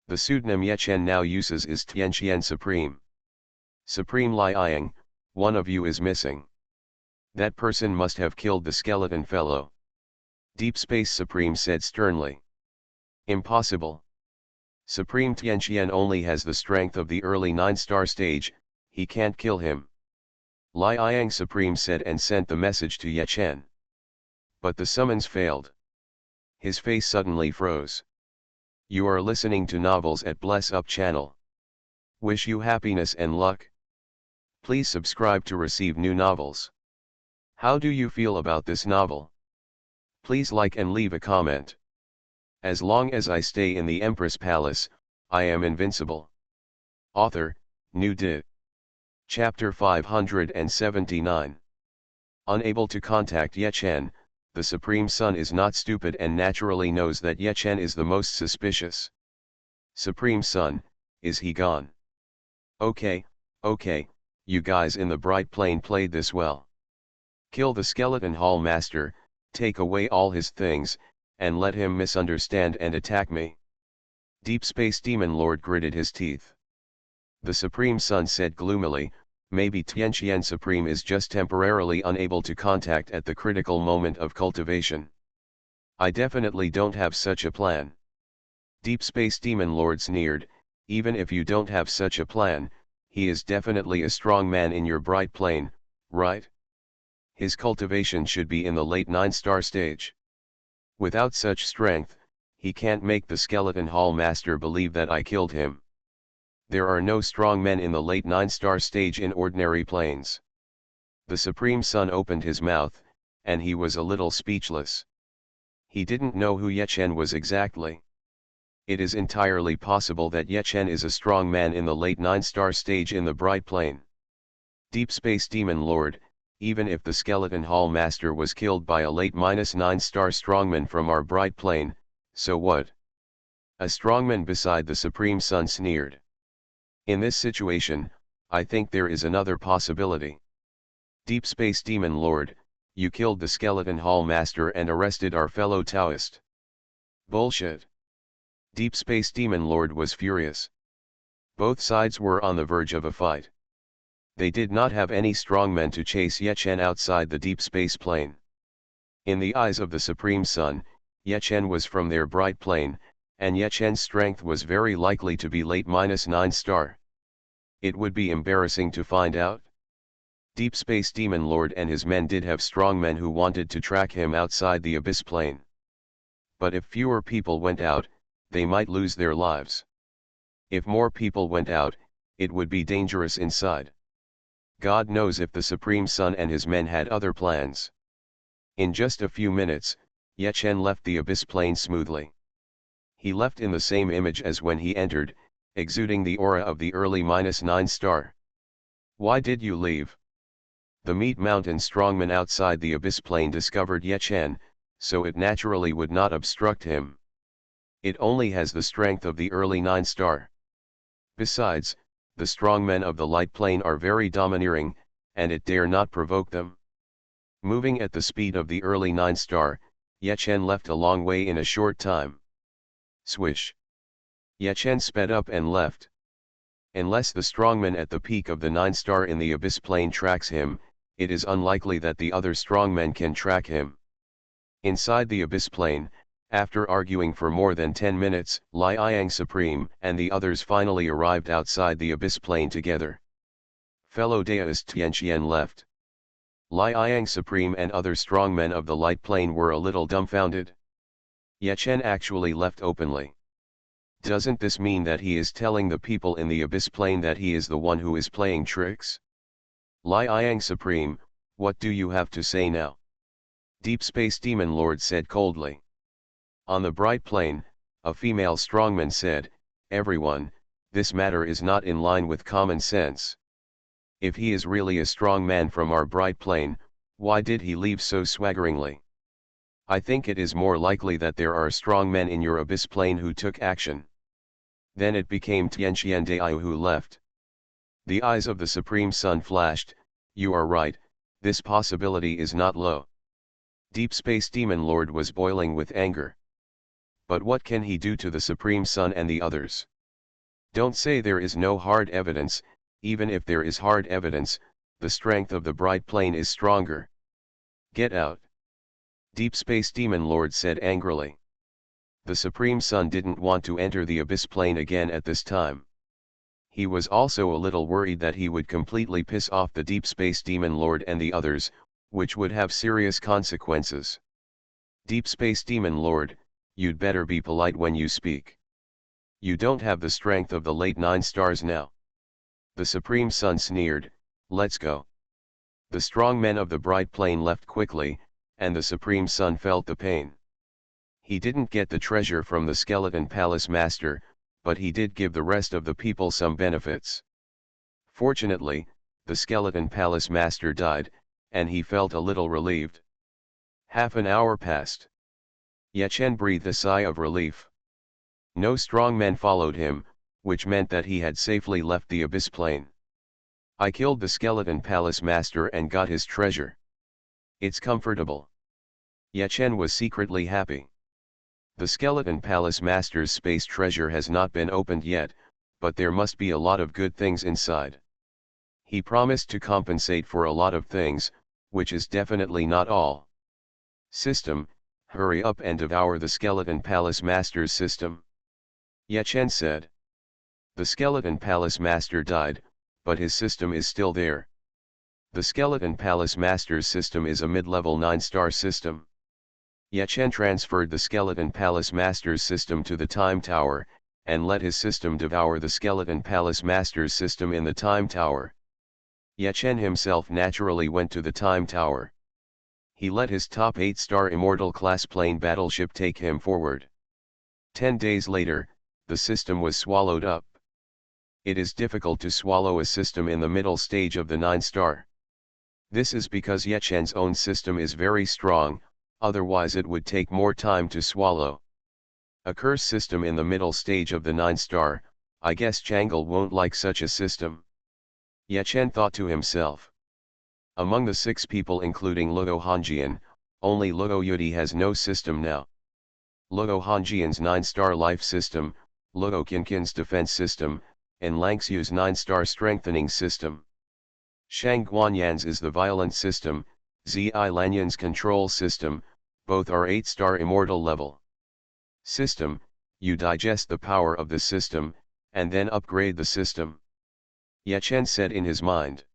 The pseudonym Ye Chen now uses is Tianqian Supreme. "Supreme Liang, one of you is missing. That person must have killed the skeleton fellow," Deep Space Supreme said sternly. "Impossible. Supreme Tianqian only has the strength of the early 9-star stage, he can't kill him," Liang Supreme said and sent the message to Ye Chen. But the summons failed. His face suddenly froze. "You are listening to novels at Bless Up channel. Wish you happiness and luck. Please subscribe to receive new novels. How do you feel about this novel? Please like and leave a comment. As long as I stay in the Empress Palace, I am invincible. Author, New Di. Chapter 579. Unable to contact Ye Chen, the Supreme Sun is not stupid and naturally knows that Ye Chen is the most suspicious. Supreme Sun, is he gone? Okay, you guys in the Bright Plane played this well. Kill the Skeleton Hall Master, take away all his things, and let him misunderstand and attack me. Deep Space Demon Lord gritted his teeth. The Supreme Sun said gloomily, maybe Tianqian Supreme is just temporarily unable to contact at the critical moment of cultivation. I definitely don't have such a plan. Deep Space Demon Lord sneered, even if you don't have such a plan, he is definitely a strong man in your Bright Plane, right? His cultivation should be in the late 9-star stage. Without such strength, he can't make the Skeleton Hall Master believe that I killed him. There are no strong men in the late 9-star stage in ordinary planes. The Supreme Sun opened his mouth, and he was a little speechless. He didn't know who Ye Chen was exactly. It is entirely possible that Ye Chen is a strong man in the late 9-star stage in the Bright Plane. Deep Space Demon Lord, even if the Skeleton Hall Master was killed by a late -9-star strongman from our Bright Plane, so what? A strongman beside the Supreme Sun sneered. In this situation, I think there is another possibility. Deep Space Demon Lord, you killed the Skeleton Hall Master and arrested our fellow Taoist. Bullshit. Deep Space Demon Lord was furious. Both sides were on the verge of a fight. They did not have any strongmen to chase Ye Chen outside the deep space plane. In the eyes of the Supreme Sun, Ye Chen was from their Bright Plane, and Ye Chen's strength was very likely to be late -9-star. It would be embarrassing to find out. Deep Space Demon Lord and his men did have strongmen who wanted to track him outside the Abyss Plane. But if fewer people went out, they might lose their lives. If more people went out, it would be dangerous inside. God knows if the Supreme Sun and his men had other plans. In just a few minutes, Ye Chen left the Abyss Plane smoothly. He left in the same image as when he entered, exuding the aura of the early -9-star. Why did you leave? The Meat Mountain strongman outside the Abyss Plane discovered Ye Chen, so it naturally would not obstruct him. It only has the strength of the early 9-star. Besides, the strongmen of the Light Plane are very domineering, and it dare not provoke them. Moving at the speed of the early 9-star, Ye Chen left a long way in a short time. Swish. Ye Chen sped up and left. Unless the strongman at the peak of the 9-star in the Abyss Plane tracks him, it is unlikely that the other strongmen can track him. Inside the Abyss Plane, after arguing for more than 10 minutes, Liang Supreme and the others finally arrived outside the Abyss Plane together. Fellow Daoist Tianqian left. Liang Supreme and other strongmen of the Light Plane were a little dumbfounded. Ye Chen actually left openly. Doesn't this mean that he is telling the people in the Abyss Plane that he is the one who is playing tricks? Liang Supreme, what do you have to say now? Deep Space Demon Lord said coldly. On the Bright Plane, a female strongman said, everyone, this matter is not in line with common sense. If he is really a strong man from our Bright Plane, why did he leave so swaggeringly? I think it is more likely that there are strong men in your Abyss Plane who took action. Then it became Tianqian Daiyu who left. The eyes of the Supreme Sun flashed, you are right, this possibility is not low. Deep Space Demon Lord was boiling with anger. But what can he do to the Supreme Sun and the others? Don't say there is no hard evidence, even if there is hard evidence, the strength of the Bright Plane is stronger. Get out. Deep Space Demon Lord said angrily. The Supreme Sun didn't want to enter the Abyss Plane again at this time. He was also a little worried that he would completely piss off the Deep Space Demon Lord and the others, which would have serious consequences. Deep Space Demon Lord, you'd better be polite when you speak. You don't have the strength of the late 9-stars now. The Supreme Sun sneered, let's go. The strong men of the Bright Plane left quickly, and the Supreme Sun felt the pain. He didn't get the treasure from the Skeleton Palace Master, but he did give the rest of the people some benefits. Fortunately, the Skeleton Palace Master died, and he felt a little relieved. Half an hour passed. Ye Chen breathed a sigh of relief. No strong men followed him, which meant that he had safely left the Abyss Plane. I killed the Skeleton Palace Master and got his treasure. It's comfortable. Ye Chen was secretly happy. The Skeleton Palace Master's space treasure has not been opened yet, but there must be a lot of good things inside. He promised to compensate for a lot of things, which is definitely not all. System, hurry up and devour the Skeleton Palace Master's system. Ye Chen said. The Skeleton Palace Master died, but his system is still there. The Skeleton Palace Master's system is a mid-level 9-star system. Ye Chen transferred the Skeleton Palace Master's system to the Time Tower, and let his system devour the Skeleton Palace Master's system in the Time Tower. Ye Chen himself naturally went to the Time Tower. He let his top 8-star Immortal class plane battleship take him forward. 10 days later, the system was swallowed up. It is difficult to swallow a system in the middle stage of the 9-star. This is because Ye Chen's own system is very strong, otherwise it would take more time to swallow. A curse system in the middle stage of the 9-star, I guess Chang'e won't like such a system. Ye Chen thought to himself. Among the 6 people including Luo Hongjian, only Luo Yudi has no system now. Luo Hongjian's 9-star life system, Luo Qinqin's defense system, and Langxiu's 9-star strengthening system. Shang Guanyan's is the violent system, Zi Lanyan's control system, both are 8-star immortal level. System, you digest the power of the system, and then upgrade the system. Ye Chen said in his mind.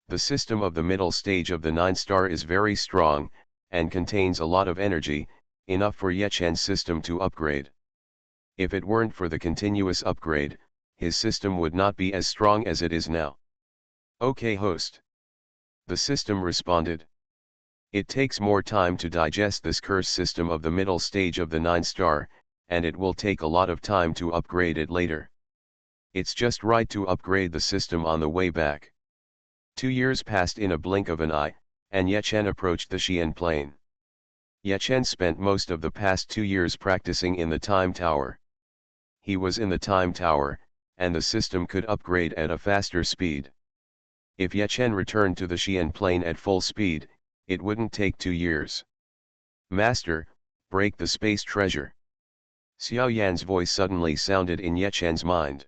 The system of the middle stage of the 9-star is very strong, and contains a lot of energy, enough for Ye Chen's system to upgrade. If it weren't for the continuous upgrade, his system would not be as strong as it is now. Okay, host. The system responded. It takes more time to digest this curse system of the middle stage of the 9-star, and it will take a lot of time to upgrade it later. It's just right to upgrade the system on the way back. 2 years passed in a blink of an eye, and Ye Chen approached the Xian Plain. Ye Chen spent most of the past 2 years practicing in the Time Tower. He was in the Time Tower, and the system could upgrade at a faster speed. If Ye Chen returned to the Xian Plain at full speed, it wouldn't take 2 years. Master, break the space treasure. Xiao Yan's voice suddenly sounded in Ye Chen's mind.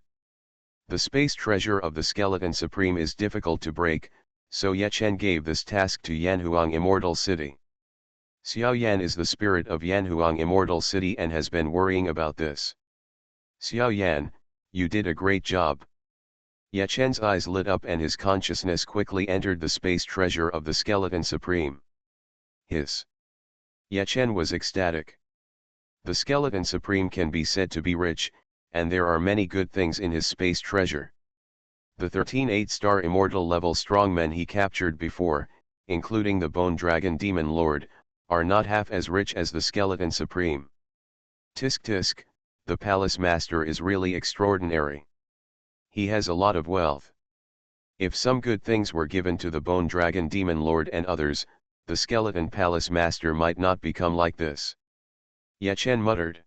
The space treasure of the Skeleton Supreme is difficult to break, so Ye Chen gave this task to Yanhuang Immortal City. Xiao Yan is the spirit of Yanhuang Immortal City and has been worrying about this. Xiao Yan, you did a great job. Ye Chen's eyes lit up and his consciousness quickly entered the space treasure of the Skeleton Supreme. His. Ye Chen was ecstatic. The Skeleton Supreme can be said to be rich, and there are many good things in his space treasure. The 13 8-star immortal level strongmen he captured before, including the Bone Dragon Demon Lord, are not half as rich as the Skeleton Supreme. Tisk tisk, the Palace Master is really extraordinary. He has a lot of wealth. If some good things were given to the Bone Dragon Demon Lord and others, the Skeleton Palace Master might not become like this. Ye Chen muttered.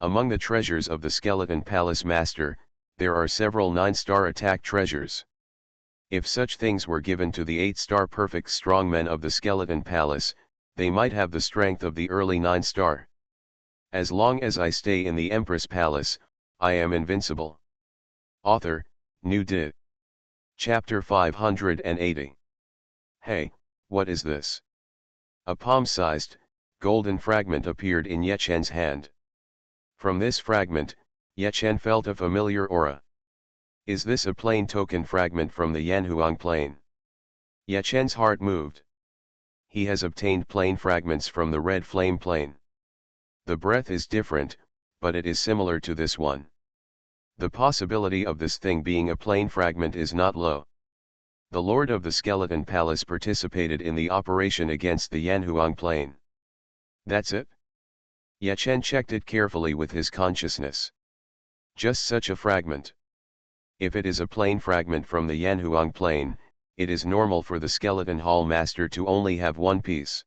Among the treasures of the Skeleton Palace Master, there are several 9-star attack treasures. If such things were given to the 8-star perfect strongmen of the Skeleton Palace, they might have the strength of the early 9-star. As long as I stay in the Empress Palace, I am invincible. Author, New Dit. Chapter 580. Hey, what is this? A palm-sized, golden fragment appeared in Ye Chen's hand. From this fragment, Ye Chen felt a familiar aura. Is this a plain token fragment from the Yanhuang plane? Ye Chen's heart moved. He has obtained plain fragments from the Red Flame plane. The breath is different, but it is similar to this one. The possibility of this thing being a plain fragment is not low. The Lord of the Skeleton Palace participated in the operation against the Yanhuang plane. That's it? Yachen checked it carefully with his consciousness. Just such a fragment. If it is a plain fragment from the Yanhuang plane, it is normal for the Skeleton Hall Master to only have one piece.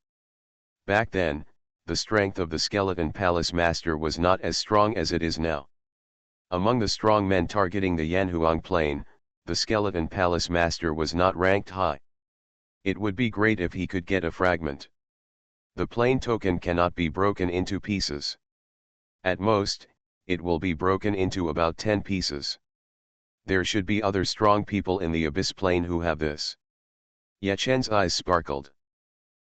Back then, the strength of the Skeleton Palace Master was not as strong as it is now. Among the strong men targeting the Yanhuang plane, the Skeleton Palace Master was not ranked high. It would be great if he could get a fragment. The plane token cannot be broken into pieces. At most, it will be broken into about 10 pieces. There should be other strong people in the Abyss plane who have this. Yachen's eyes sparkled.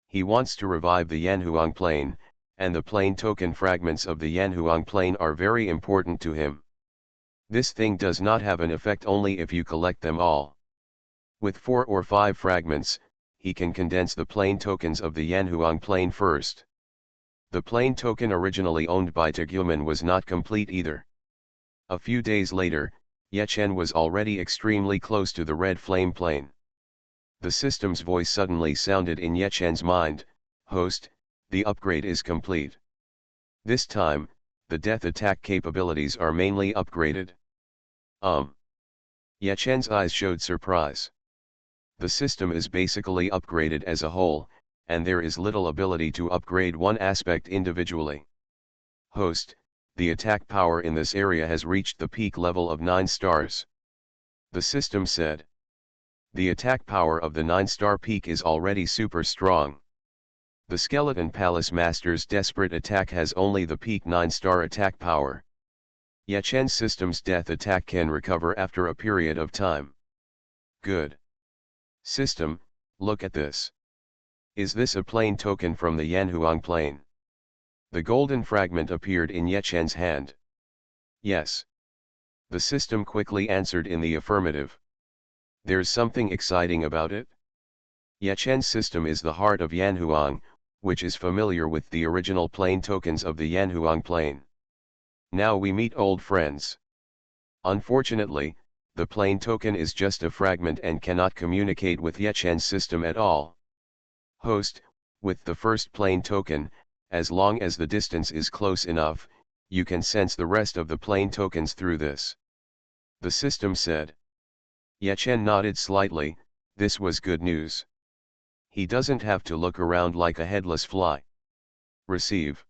He wants to revive the Yanhuang plane, and the plane token fragments of the Yanhuang plane are very important to him. This thing does not have an effect only if you collect them all. With 4 or 5 fragments, he can condense the plane tokens of the Yanhuang plane first. The plane token originally owned by Tegumen was not complete either. A few days later, Yachen was already extremely close to the red flame plane. The system's voice suddenly sounded in Yachen's mind, "Host, the upgrade is complete. This time, the death attack capabilities are mainly upgraded." Yachen's eyes showed surprise. The system is basically upgraded as a whole, and there is little ability to upgrade one aspect individually. "Host, the attack power in this area has reached the peak level of 9 stars. The system said. The attack power of the 9-star peak is already super strong. The Skeleton Palace Master's desperate attack has only the peak 9-star attack power. Yachen's system's death attack can recover after a period of time. Good. System, look at this. Is this a plane token from the Yanhuang plane?" The golden fragment appeared in Yachen's hand. Yes. The system quickly answered in the affirmative. There's something exciting about it. Yachen's system is the heart of Yanhuang, which is familiar with the original plane tokens of the Yanhuang plane. Now we meet old friends. Unfortunately, the plane token is just a fragment and cannot communicate with Yachen's system at all. Host, with the first plane token, as long as the distance is close enough, you can sense the rest of the plane tokens through this. The system said. Yachen nodded slightly. This was good news. He doesn't have to look around like a headless fly. Receive.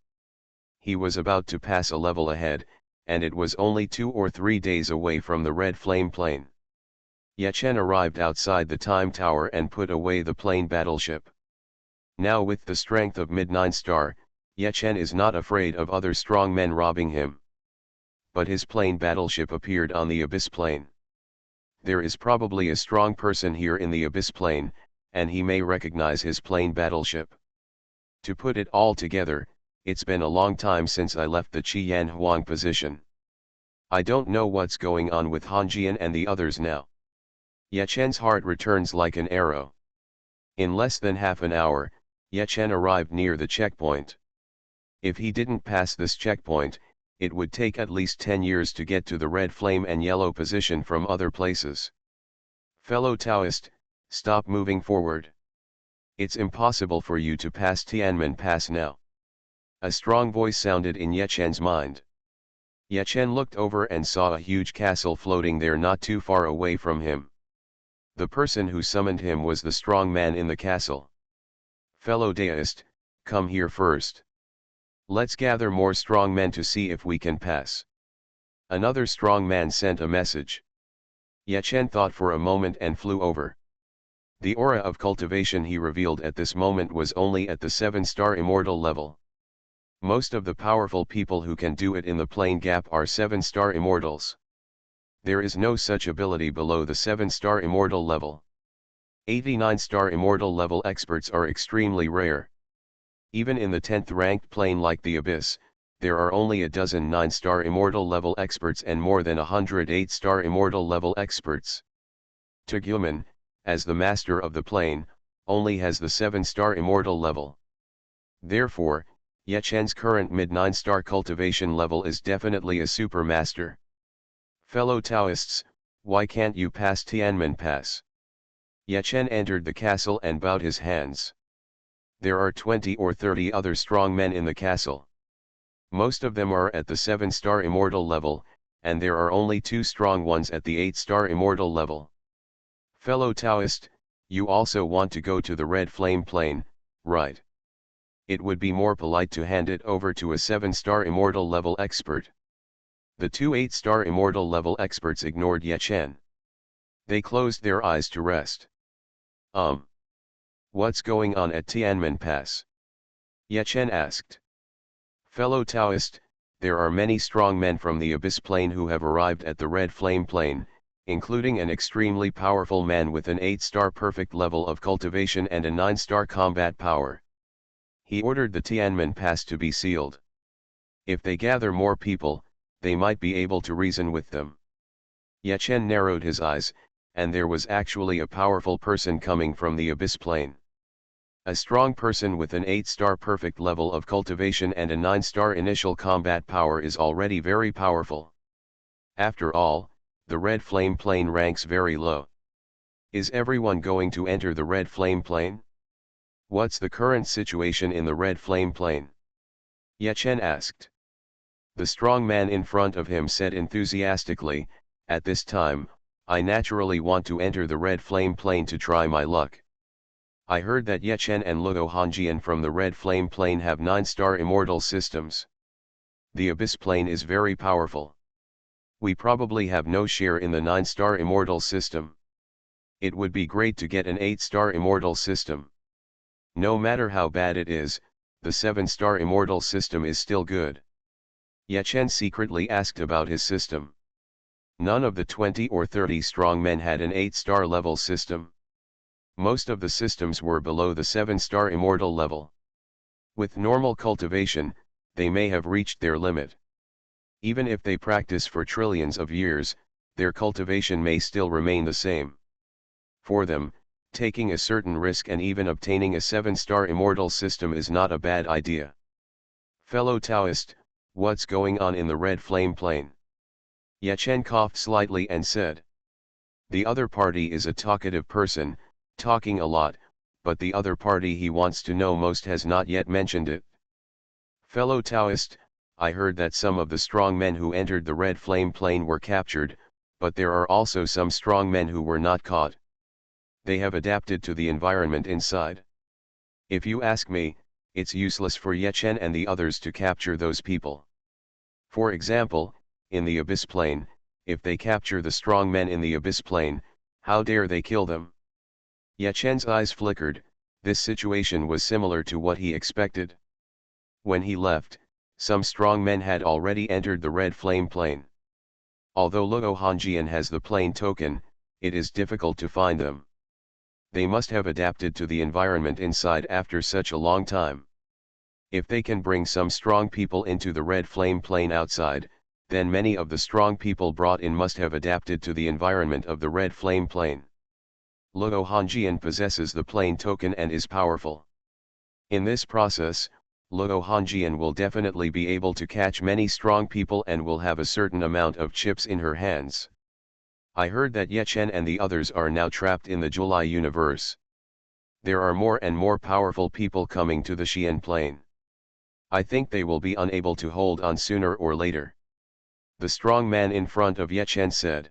He was about to pass a level ahead, and it was only 2 or 3 days away from the red flame plane. Yachen arrived outside the time tower and put away the plane battleship. Now with the strength of mid-9 star, Yachen is not afraid of other strong men robbing him. But his plane battleship appeared on the Abyss plane. There is probably a strong person here in the Abyss plane, and he may recognize his plane battleship. To put it all together, it's been a long time since I left the Qian Huang position. I don't know what's going on with Hanjian and the others now. Yachen's heart returns like an arrow. In less than half an hour, Yachen arrived near the checkpoint. If he didn't pass this checkpoint, it would take at least 10 years to get to the red flame and yellow position from other places. Fellow Taoist, stop moving forward. It's impossible for you to pass Tianmen Pass now. A strong voice sounded in Yachen's mind. Yachen looked over and saw a huge castle floating there not too far away from him. The person who summoned him was the strong man in the castle. Fellow Taoist, come here first. Let's gather more strong men to see if we can pass. Another strong man sent a message. Yachen thought for a moment and flew over. The aura of cultivation he revealed at this moment was only at the 7-star immortal level. Most of the powerful people who can do it in the plane gap are 7-star immortals. There is no such ability below the 7-star immortal level. 89-star immortal level experts are extremely rare. Even in the 10th ranked plane like the Abyss, there are only a dozen 9-star immortal level experts and more than 108-star immortal level experts. Tegumen, as the master of the plane, only has the 7-star immortal level. Therefore, Yachen's current mid-9-star cultivation level is definitely a super master. Fellow Taoists, why can't you pass Tianmen Pass? Yachen entered the castle and bowed his hands. There are 20 or 30 other strong men in the castle. Most of them are at the 7-star immortal level, and there are only 2 strong ones at the 8-star immortal level. Fellow Taoist, you also want to go to the red flame plane, right? It would be more polite to hand it over to a 7-star immortal level expert. The 2 8-star immortal level experts ignored Ye Chen. They closed their eyes to rest. What's going on at Tianmen Pass? Ye Chen asked. Fellow Taoist, there are many strong men from the Abyss Plane who have arrived at the Red Flame Plane, including an extremely powerful man with an 8-star perfect level of cultivation and a 9-star combat power. He ordered the Tianmen Pass to be sealed. If they gather more people, they might be able to reason with them. Ye Chen narrowed his eyes, and there was actually a powerful person coming from the Abyss Plane. A strong person with an 8-star perfect level of cultivation and a 9-star initial combat power is already very powerful. After all, the Red Flame Plane ranks very low. Is everyone going to enter the Red Flame Plane? What's the current situation in the Red Flame Plane? Ye Chen asked. The strong man in front of him said enthusiastically, at this time, I naturally want to enter the Red Flame Plane to try my luck. I heard that Ye Chen and Luo Hongjian from the Red Flame Plane have 9-star immortal systems. The Abyss Plane is very powerful. We probably have no share in the 9-star immortal system. It would be great to get an 8-star immortal system. No matter how bad it is, the 7-star immortal system is still good. Ye Chen secretly asked about his system. None of the 20 or 30 strong men had an 8-star level system. Most of the systems were below the 7-star immortal level. With normal cultivation, they may have reached their limit. Even if they practice for trillions of years, their cultivation may still remain the same. For them, taking a certain risk and even obtaining a 7-star immortal system is not a bad idea. Fellow Taoist, what's going on in the Red Flame Plane? Ye Chen coughed slightly and said. The other party is a talkative person, talking a lot, but the other party he wants to know most has not yet mentioned it. Fellow Taoist, I heard that some of the strong men who entered the Red Flame Plane were captured, but there are also some strong men who were not caught. They have adapted to the environment inside. If you ask me, it's useless for Ye Chen and the others to capture those people. For example, in the Abyss Plane, if they capture the strong men in the Abyss Plane, how dare they kill them? Ye Chen's eyes flickered. This situation was similar to what he expected. When he left, some strong men had already entered the Red Flame Plane. Although Luo Hongjian has the plane token, it is difficult to find them. They must have adapted to the environment inside after such a long time. If they can bring some strong people into the Red Flame Plane outside, then many of the strong people brought in must have adapted to the environment of the Red Flame Plane. Luo Hongjian possesses the plane token and is powerful. In this process, Luo Hongjian will definitely be able to catch many strong people and will have a certain amount of chips in her hands. I heard that Ye Chen and the others are now trapped in the July universe. There are more and more powerful people coming to the Xian plane. I think they will be unable to hold on sooner or later. The strong man in front of Ye Chen said.